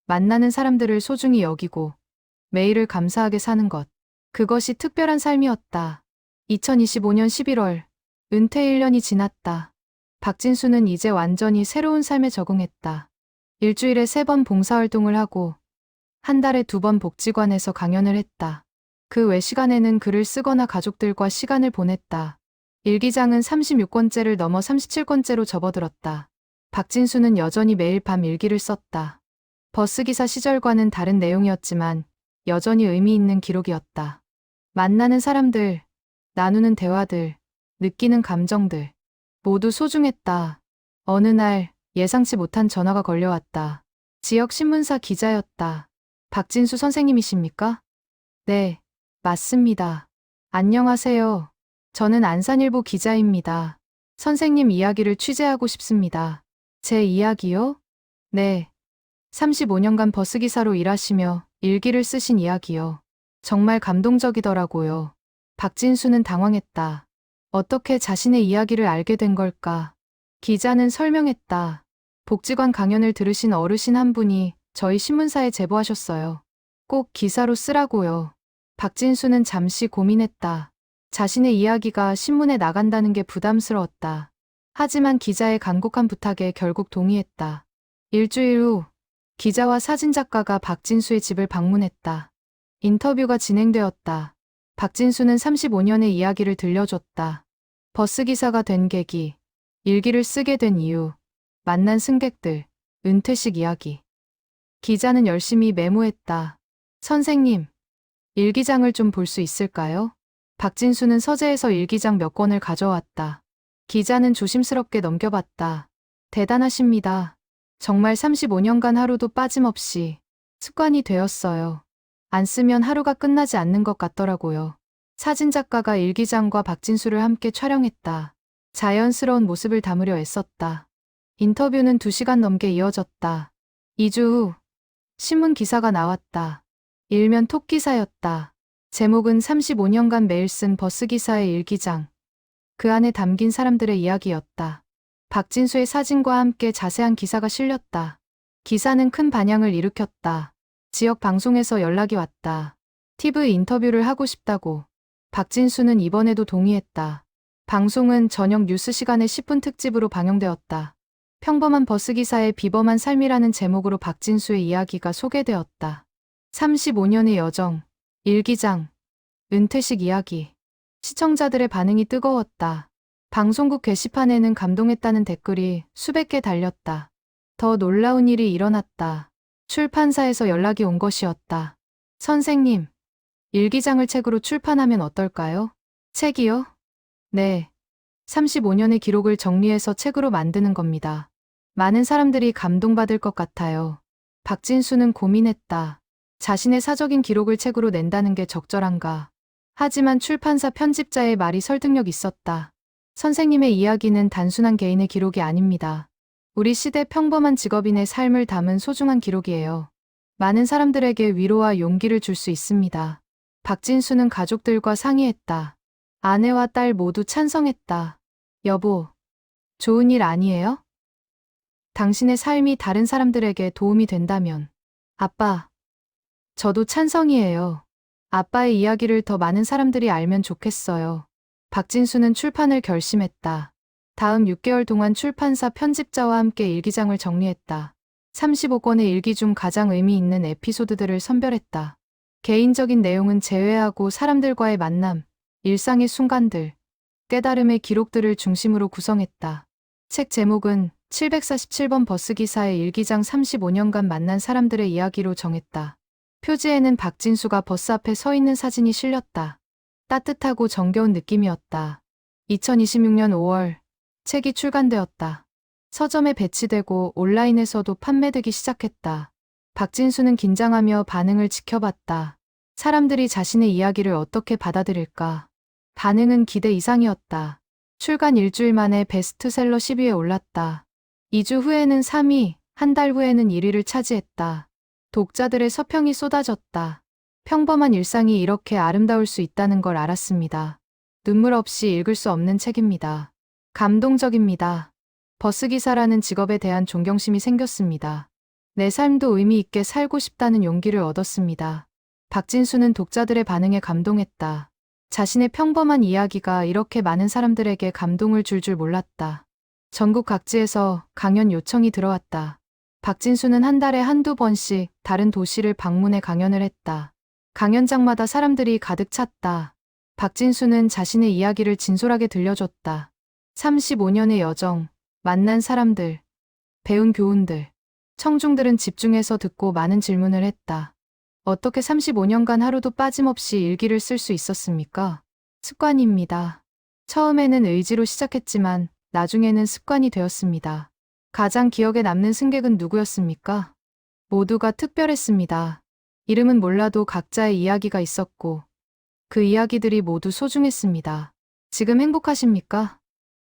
만나는 사람들을 소중히 여기고, 매일을 감사하게 사는 것. 그것이 특별한 삶이었다. 2025년 11월, 은퇴 1년이 지났다. 박진수는 이제 완전히 새로운 삶에 적응했다. 일주일에 3번 봉사활동을 하고, 한 달에 2번 복지관에서 강연을 했다. 그 외 시간에는 글을 쓰거나 가족들과 시간을 보냈다. 일기장은 36권째를 넘어 37권째로 접어들었다. 박진수는 여전히 매일 밤 일기를 썼다. 버스기사 시절과는 다른 내용이었지만 여전히 의미 있는 기록이었다. 만나는 사람들, 나누는 대화들, 느끼는 감정들 모두 소중했다. 어느 날 예상치 못한 전화가 걸려왔다. 지역 신문사 기자였다. 박진수 선생님이십니까? 네, 맞습니다. 안녕하세요. 저는 안산일보 기자입니다. 선생님 이야기를 취재하고 싶습니다. 제 이야기요? 네. 35년간 버스기사로 일하시며 일기를 쓰신 이야기요. 정말 감동적이더라고요. 박진수는 당황했다. 어떻게 자신의 이야기를 알게 된 걸까? 기자는 설명했다. 복지관 강연을 들으신 어르신 한 분이 저희 신문사에 제보하셨어요. 꼭 기사로 쓰라고요. 박진수는 잠시 고민했다. 자신의 이야기가 신문에 나간다는 게 부담스러웠다. 하지만 기자의 간곡한 부탁에 결국 동의했다. 일주일 후 기자와 사진작가가 박진수의 집을 방문했다. 인터뷰가 진행되었다. 박진수는 35년의 이야기를 들려줬다. 버스기사가 된 계기, 일기를 쓰게 된 이유, 만난 승객들, 은퇴식 이야기. 기자는 열심히 메모했다. 선생님, 일기장을 좀 볼 수 있을까요? 박진수는 서재에서 일기장 몇 권을 가져왔다. 기자는 조심스럽게 넘겨봤다. 대단하십니다. 정말 35년간 하루도 빠짐없이 습관이 되었어요. 안 쓰면 하루가 끝나지 않는 것 같더라고요. 사진작가가 일기장과 박진수를 함께 촬영했다. 자연스러운 모습을 담으려 애썼다. 인터뷰는 2시간 넘게 이어졌다. 2주 후 신문 기사가 나왔다. 일면 톱기사였다. 제목은 35년간 매일 쓴 버스기사의 일기장. 그 안에 담긴 사람들의 이야기였다. 박진수의 사진과 함께 자세한 기사가 실렸다. 기사는 큰 반향을 일으켰다. 지역 방송에서 연락이 왔다. TV 인터뷰를 하고 싶다고. 박진수는 이번에도 동의했다. 방송은 저녁 뉴스 시간에 10분 특집으로 방영되었다. 평범한 버스기사의 비범한 삶이라는 제목으로 박진수의 이야기가 소개되었다. 35년의 여정, 일기장, 은퇴식 이야기. 시청자들의 반응이 뜨거웠다. 방송국 게시판에는 감동했다는 댓글이 수백 개 달렸다. 더 놀라운 일이 일어났다. 출판사에서 연락이 온 것이었다. 선생님, 일기장을 책으로 출판하면 어떨까요? 책이요? 네. 35년의 기록을 정리해서 책으로 만드는 겁니다. 많은 사람들이 감동받을 것 같아요. 박진수는 고민했다. 자신의 사적인 기록을 책으로 낸다는 게 적절한가. 하지만 출판사 편집자의 말이 설득력 있었다. 선생님의 이야기는 단순한 개인의 기록이 아닙니다. 우리 시대 평범한 직업인의 삶을 담은 소중한 기록이에요. 많은 사람들에게 위로와 용기를 줄 수 있습니다. 박진수는 가족들과 상의했다. 아내와 딸 모두 찬성했다. 여보, 좋은 일 아니에요? 당신의 삶이 다른 사람들에게 도움이 된다면. 아빠, 저도 찬성이에요. 아빠의 이야기를 더 많은 사람들이 알면 좋겠어요. 박진수는 출판을 결심했다. 다음 6개월 동안 출판사 편집자와 함께 일기장을 정리했다. 35권의 일기 중 가장 의미 있는 에피소드들을 선별했다. 개인적인 내용은 제외하고 사람들과의 만남, 일상의 순간들, 깨달음의 기록들을 중심으로 구성했다. 책 제목은 747번 버스기사의 일기장 35년간 만난 사람들의 이야기로 정했다. 표지에는 박진수가 버스 앞에 서 있는 사진이 실렸다. 따뜻하고 정겨운 느낌이었다. 2026년 5월, 책이 출간되었다. 서점에 배치되고 온라인에서도 판매되기 시작했다. 박진수는 긴장하며 반응을 지켜봤다. 사람들이 자신의 이야기를 어떻게 받아들일까? 반응은 기대 이상이었다. 출간 일주일 만에 베스트셀러 10위에 올랐다. 2주 후에는 3위, 한 달 후에는 1위를 차지했다. 독자들의 서평이 쏟아졌다. 평범한 일상이 이렇게 아름다울 수 있다는 걸 알았습니다. 눈물 없이 읽을 수 없는 책입니다. 감동적입니다. 버스기사라는 직업에 대한 존경심이 생겼습니다. 내 삶도 의미 있게 살고 싶다는 용기를 얻었습니다. 박진수는 독자들의 반응에 감동했다. 자신의 평범한 이야기가 이렇게 많은 사람들에게 감동을 줄 줄 몰랐다. 전국 각지에서 강연 요청이 들어왔다. 박진수는 한 달에 한두 번씩 다른 도시를 방문해 강연을 했다. 강연장마다 사람들이 가득 찼다. 박진수는 자신의 이야기를 진솔하게 들려줬다. 35년의 여정, 만난 사람들, 배운 교훈들. 청중들은 집중해서 듣고 많은 질문을 했다. 어떻게 35년간 하루도 빠짐없이 일기를 쓸 수 있었습니까? 습관입니다. 처음에는 의지로 시작했지만 나중에는 습관이 되었습니다. 가장 기억에 남는 승객은 누구였습니까? 모두가 특별했습니다. 이름은 몰라도 각자의 이야기가 있었고 그 이야기들이 모두 소중했습니다. 지금 행복하십니까?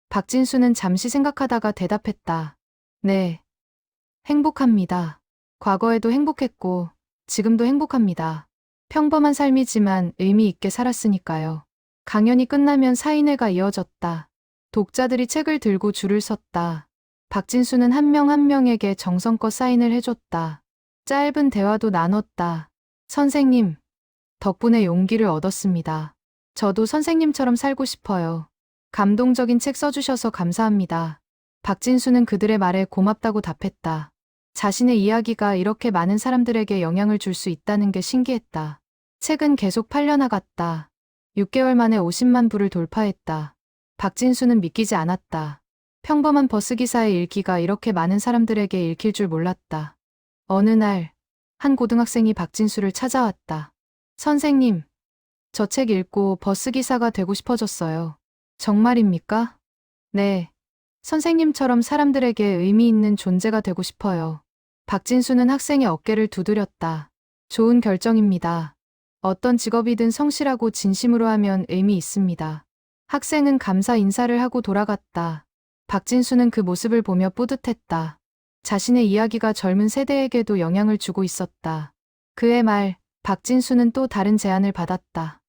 박진수는 잠시 생각하다가 대답했다. 네, 행복합니다. 과거에도 행복했고 지금도 행복합니다. 평범한 삶이지만 의미 있게 살았으니까요. 강연이 끝나면 사인회가 이어졌다. 독자들이 책을 들고 줄을 섰다. 박진수는 한 명 한 명에게 정성껏 사인을 해줬다. 짧은 대화도 나눴다. 선생님, 덕분에 용기를 얻었습니다. 저도 선생님처럼 살고 싶어요. 감동적인 책 써주셔서 감사합니다. 박진수는 그들의 말에 고맙다고 답했다. 자신의 이야기가 이렇게 많은 사람들에게 영향을 줄 수 있다는 게 신기했다. 책은 계속 팔려나갔다. 6개월 만에 50만 부를 돌파했다. 박진수는 믿기지 않았다. 평범한 버스기사의 일기가 이렇게 많은 사람들에게 읽힐 줄 몰랐다. 어느 날, 한 고등학생이 박진수를 찾아왔다. 선생님, 저 책 읽고 버스기사가 되고 싶어졌어요. 정말입니까? 네. 선생님처럼 사람들에게 의미 있는 존재가 되고 싶어요. 박진수는 학생의 어깨를 두드렸다. 좋은 결정입니다. 어떤 직업이든 성실하고 진심으로 하면 의미 있습니다. 학생은 감사 인사를 하고 돌아갔다. 박진수는 그 모습을 보며 뿌듯했다. 자신의 이야기가 젊은 세대에게도 영향을 주고 있었다. 그의 말, 박진수는 또 다른 제안을 받았다.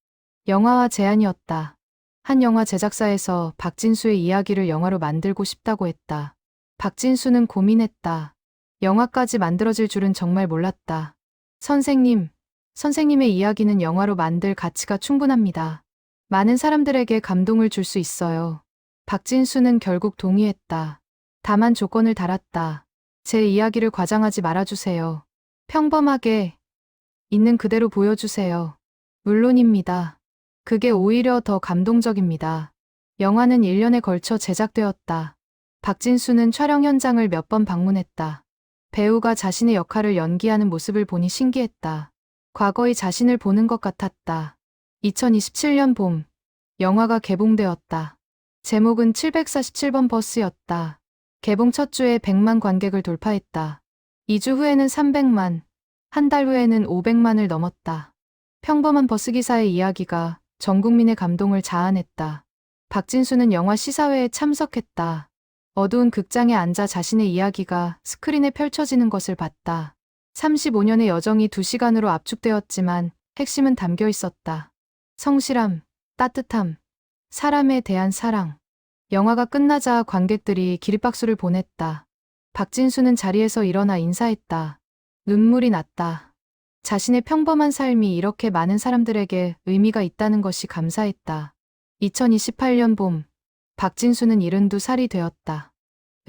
영화화 제안이었다. 한 영화 제작사에서 박진수의 이야기를 영화로 만들고 싶다고 했다. 박진수는 고민했다. 영화까지 만들어질 줄은 정말 몰랐다. 선생님의 이야기는 영화로 만들 가치가 충분합니다. 많은 사람들에게 감동을 줄 수 있어요. 박진수는 결국 동의했다. 다만 조건을 달았다. 제 이야기를 과장하지 말아주세요. 평범하게 있는 그대로 보여주세요. 물론입니다. 그게 오히려 더 감동적입니다. 영화는 1년에 걸쳐 제작되었다. 박진수는 촬영 현장을 몇 번 방문했다. 배우가 자신의 역할을 연기하는 모습을 보니 신기했다. 과거의 자신을 보는 것 같았다. 2027년 봄, 영화가 개봉되었다. 제목은 747번 버스였다. 개봉 첫 주에 100만 관객을 돌파했다. 2주 후에는 300만, 한 달 후에는 500만을 넘었다. 평범한 버스기사의 이야기가 전 국민의 감동을 자아냈다. 박진수는 영화 시사회에 참석했다. 어두운 극장에 앉아 자신의 이야기가 스크린에 펼쳐지는 것을 봤다. 35년의 여정이 2시간으로 압축되었지만 핵심은 담겨 있었다. 성실함, 따뜻함, 사람에 대한 사랑. 영화가 끝나자 관객들이 기립박수를 보냈다. 박진수는 자리에서 일어나 인사했다. 눈물이 났다. 자신의 평범한 삶이 이렇게 많은 사람들에게 의미가 있다는 것이 감사했다. 2028년 봄, 박진수는 72살이 되었다.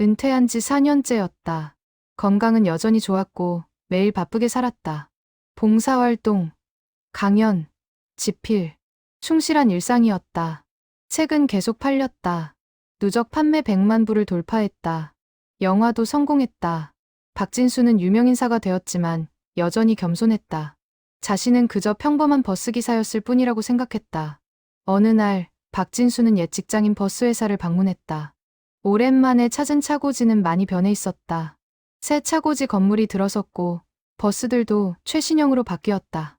은퇴한 지 4년째였다. 건강은 여전히 좋았고 매일 바쁘게 살았다. 봉사활동, 강연, 집필, 충실한 일상이었다. 책은 계속 팔렸다. 누적 판매 100만 부를 돌파했다. 영화도 성공했다. 박진수는 유명인사가 되었지만 여전히 겸손했다. 자신은 그저 평범한 버스기사였을 뿐이라고 생각했다. 어느 날 박진수는 옛 직장인 버스회사를 방문했다. 오랜만에 찾은 차고지는 많이 변해 있었다. 새 차고지 건물이 들어섰고 버스들도 최신형으로 바뀌었다.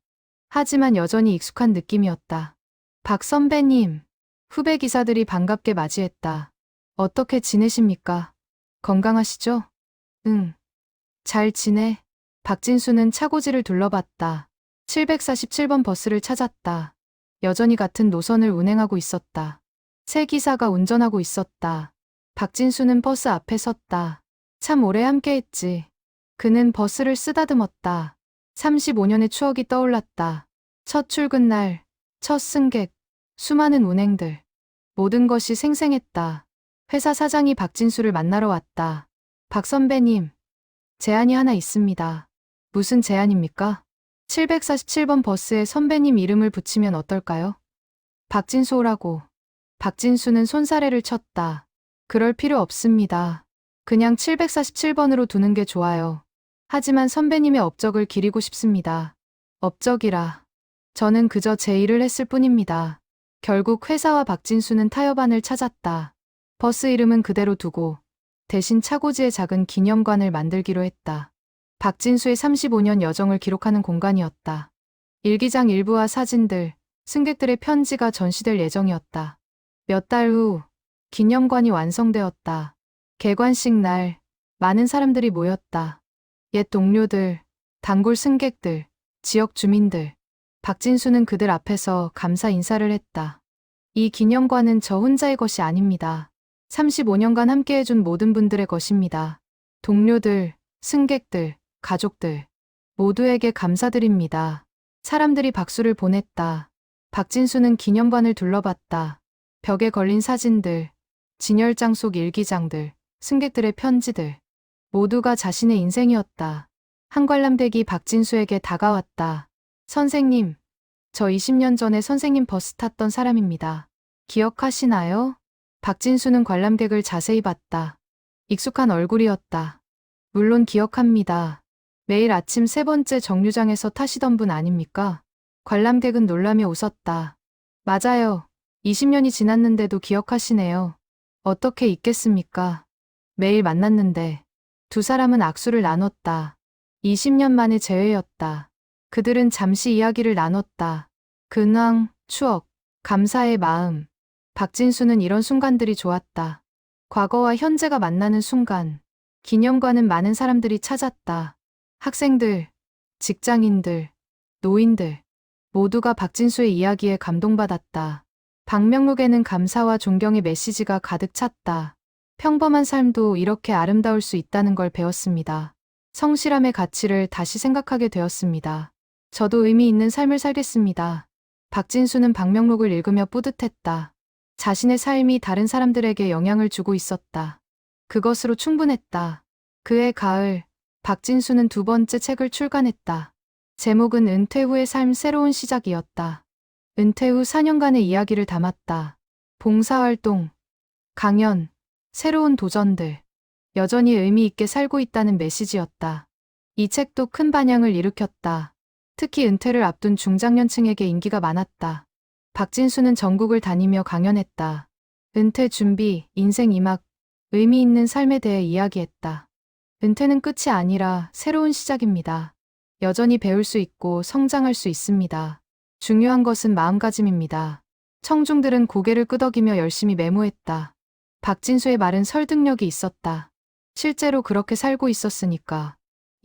하지만 여전히 익숙한 느낌이었다. 박 선배님, 후배 기사들이 반갑게 맞이했다. 어떻게 지내십니까? 건강하시죠? 응. 잘 지내? 박진수는 차고지를 둘러봤다. 747번 버스를 찾았다. 여전히 같은 노선을 운행하고 있었다. 새 기사가 운전하고 있었다. 박진수는 버스 앞에 섰다. 참 오래 함께했지. 그는 버스를 쓰다듬었다. 35년의 추억이 떠올랐다. 첫 출근 날, 첫 승객, 수많은 운행들. 모든 것이 생생했다. 회사 사장이 박진수를 만나러 왔다. 박 선배님, 제안이 하나 있습니다. 무슨 제안입니까? 747번 버스에 선배님 이름을 붙이면 어떨까요? 박진수라고. 박진수는 손사래를 쳤다. 그럴 필요 없습니다. 그냥 747번으로 두는 게 좋아요. 하지만 선배님의 업적을 기리고 싶습니다. 업적이라. 저는 그저 제 일을 했을 뿐입니다. 결국 회사와 박진수는 타협안을 찾았다. 버스 이름은 그대로 두고 대신 차고지에 작은 기념관을 만들기로 했다. 박진수의 35년 여정을 기록하는 공간이었다. 일기장 일부와 사진들, 승객들의 편지가 전시될 예정이었다. 몇 달 후 기념관이 완성되었다. 개관식 날 많은 사람들이 모였다. 옛 동료들, 단골 승객들, 지역 주민들. 박진수는 그들 앞에서 감사 인사를 했다. 이 기념관은 저 혼자의 것이 아닙니다. 35년간 함께해준 모든 분들의 것입니다. 동료들, 승객들, 가족들, 모두에게 감사드립니다. 사람들이 박수를 보냈다. 박진수는 기념관을 둘러봤다. 벽에 걸린 사진들, 진열장 속 일기장들, 승객들의 편지들, 모두가 자신의 인생이었다. 한관람객이 박진수에게 다가왔다. 선생님, 저 20년 전에 선생님 버스 탔던 사람입니다. 기억하시나요? 박진수는 관람객을 자세히 봤다. 익숙한 얼굴이었다. 물론 기억합니다. 매일 아침 3번째 정류장에서 타시던 분 아닙니까? 관람객은 놀라며 웃었다. 맞아요. 20년이 지났는데도 기억하시네요. 어떻게 잊겠습니까? 매일 만났는데. 두 사람은 악수를 나눴다. 20년 만의 재회였다. 그들은 잠시 이야기를 나눴다. 근황, 추억, 감사의 마음. 박진수는 이런 순간들이 좋았다. 과거와 현재가 만나는 순간. 기념관은 많은 사람들이 찾았다. 학생들, 직장인들, 노인들. 모두가 박진수의 이야기에 감동받았다. 방명록에는 감사와 존경의 메시지가 가득 찼다. 평범한 삶도 이렇게 아름다울 수 있다는 걸 배웠습니다. 성실함의 가치를 다시 생각하게 되었습니다. 저도 의미 있는 삶을 살겠습니다. 박진수는 방명록을 읽으며 뿌듯했다. 자신의 삶이 다른 사람들에게 영향을 주고 있었다. 그것으로 충분했다. 그해 가을, 박진수는 2번째 책을 출간했다. 제목은 은퇴 후의 삶 새로운 시작이었다. 은퇴 후 4년간의 이야기를 담았다. 봉사활동, 강연, 새로운 도전들. 여전히 의미 있게 살고 있다는 메시지였다. 이 책도 큰 반향을 일으켰다. 특히 은퇴를 앞둔 중장년층에게 인기가 많았다. 박진수는 전국을 다니며 강연했다. 은퇴 준비, 인생 이막, 의미 있는 삶에 대해 이야기했다. 은퇴는 끝이 아니라 새로운 시작입니다. 여전히 배울 수 있고 성장할 수 있습니다. 중요한 것은 마음가짐입니다. 청중들은 고개를 끄덕이며 열심히 메모했다. 박진수의 말은 설득력이 있었다. 실제로 그렇게 살고 있었으니까.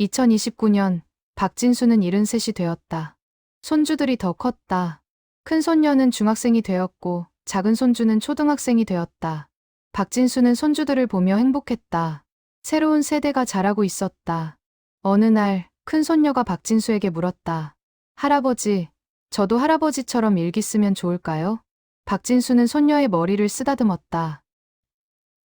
2029년, 박진수는 73이 되었다. 손주들이 더 컸다. 큰 손녀는 중학생이 되었고, 작은 손주는 초등학생이 되었다. 박진수는 손주들을 보며 행복했다. 새로운 세대가 자라고 있었다. 어느 날, 큰 손녀가 박진수에게 물었다. 할아버지, 저도 할아버지처럼 일기 쓰면 좋을까요? 박진수는 손녀의 머리를 쓰다듬었다.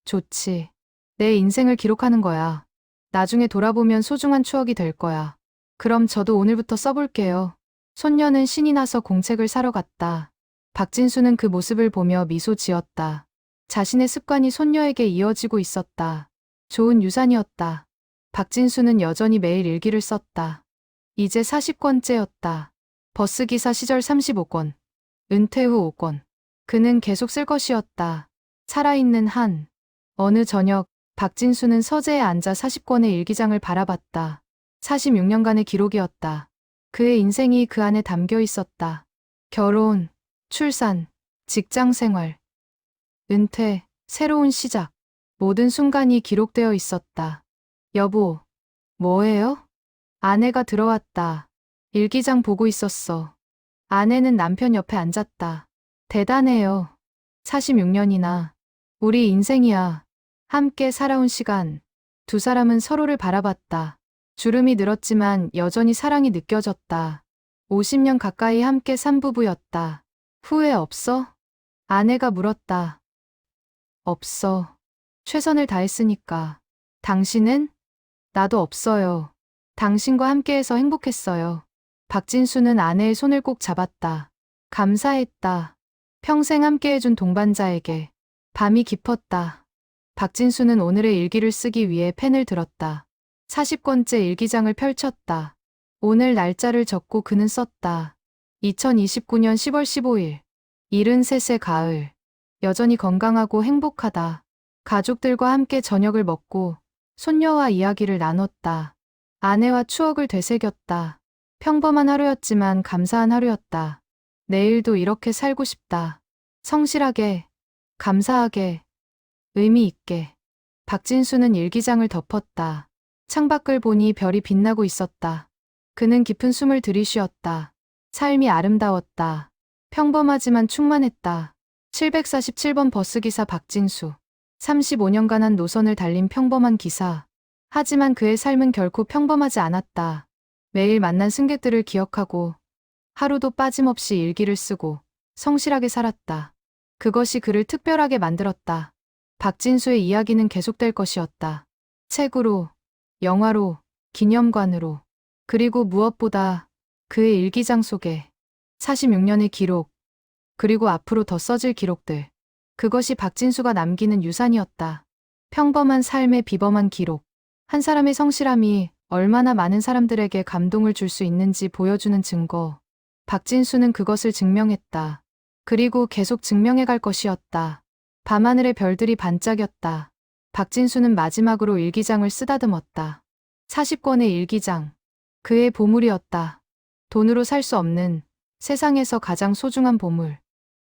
좋지. 내 인생을 기록하는 거야. 나중에 돌아보면 소중한 추억이 될 거야. 그럼 저도 오늘부터 써볼게요. 손녀는 신이 나서 공책을 사러 갔다. 박진수는 그 모습을 보며 미소 지었다. 자신의 습관이 손녀에게 이어지고 있었다. 좋은 유산이었다. 박진수는 여전히 매일 일기를 썼다. 이제 40권째였다. 버스기사 시절 35권. 은퇴 후 5권. 그는 계속 쓸 것이었다. 살아있는 한. 어느 저녁, 박진수는 서재에 앉아 40권의 일기장을 바라봤다. 46년간의 기록이었다. 그의 인생이 그 안에 담겨 있었다. 결혼, 출산, 직장 생활, 은퇴, 새로운 시작. 모든 순간이 기록되어 있었다. 여보, 뭐해요? 아내가 들어왔다. 일기장 보고 있었어. 아내는 남편 옆에 앉았다. 대단해요. 46년이나. 우리 인생이야. 함께 살아온 시간. 두 사람은 서로를 바라봤다. 주름이 늘었지만 여전히 사랑이 느껴졌다. 50년 가까이 함께 산 부부였다. 후회 없어? 아내가 물었다. 없어. 최선을 다했으니까. 당신은? 나도 없어요. 당신과 함께해서 행복했어요. 박진수는 아내의 손을 꼭 잡았다. 감사했다. 평생 함께해준 동반자에게. 밤이 깊었다. 박진수는 오늘의 일기를 쓰기 위해 펜을 들었다. 40권째 일기장을 펼쳤다. 오늘 날짜를 적고 그는 썼다. 2029년 10월 15일. 73세 가을. 여전히 건강하고 행복하다. 가족들과 함께 저녁을 먹고 손녀와 이야기를 나눴다. 아내와 추억을 되새겼다. 평범한 하루였지만 감사한 하루였다. 내일도 이렇게 살고 싶다. 성실하게, 감사하게, 의미 있게. 박진수는 일기장을 덮었다. 창밖을 보니 별이 빛나고 있었다. 그는 깊은 숨을 들이쉬었다. 삶이 아름다웠다. 평범하지만 충만했다. 747번 버스기사 박진수. 35년간 한 노선을 달린 평범한 기사. 하지만 그의 삶은 결코 평범하지 않았다. 매일 만난 승객들을 기억하고 하루도 빠짐없이 일기를 쓰고 성실하게 살았다. 그것이 그를 특별하게 만들었다. 박진수의 이야기는 계속될 것이었다. 책으로, 영화로, 기념관으로, 그리고 무엇보다 그의 일기장 속에 46년의 기록, 그리고 앞으로 더 써질 기록들. 그것이 박진수가 남기는 유산이었다. 평범한 삶의 비범한 기록. 한 사람의 성실함이 얼마나 많은 사람들에게 감동을 줄 수 있는지 보여주는 증거. 박진수는 그것을 증명했다. 그리고 계속 증명해 갈 것이었다. 밤하늘의 별들이 반짝였다. 박진수는 마지막으로 일기장을 쓰다듬었다. 40권의 일기장. 그의 보물이었다. 돈으로 살 수 없는 세상에서 가장 소중한 보물.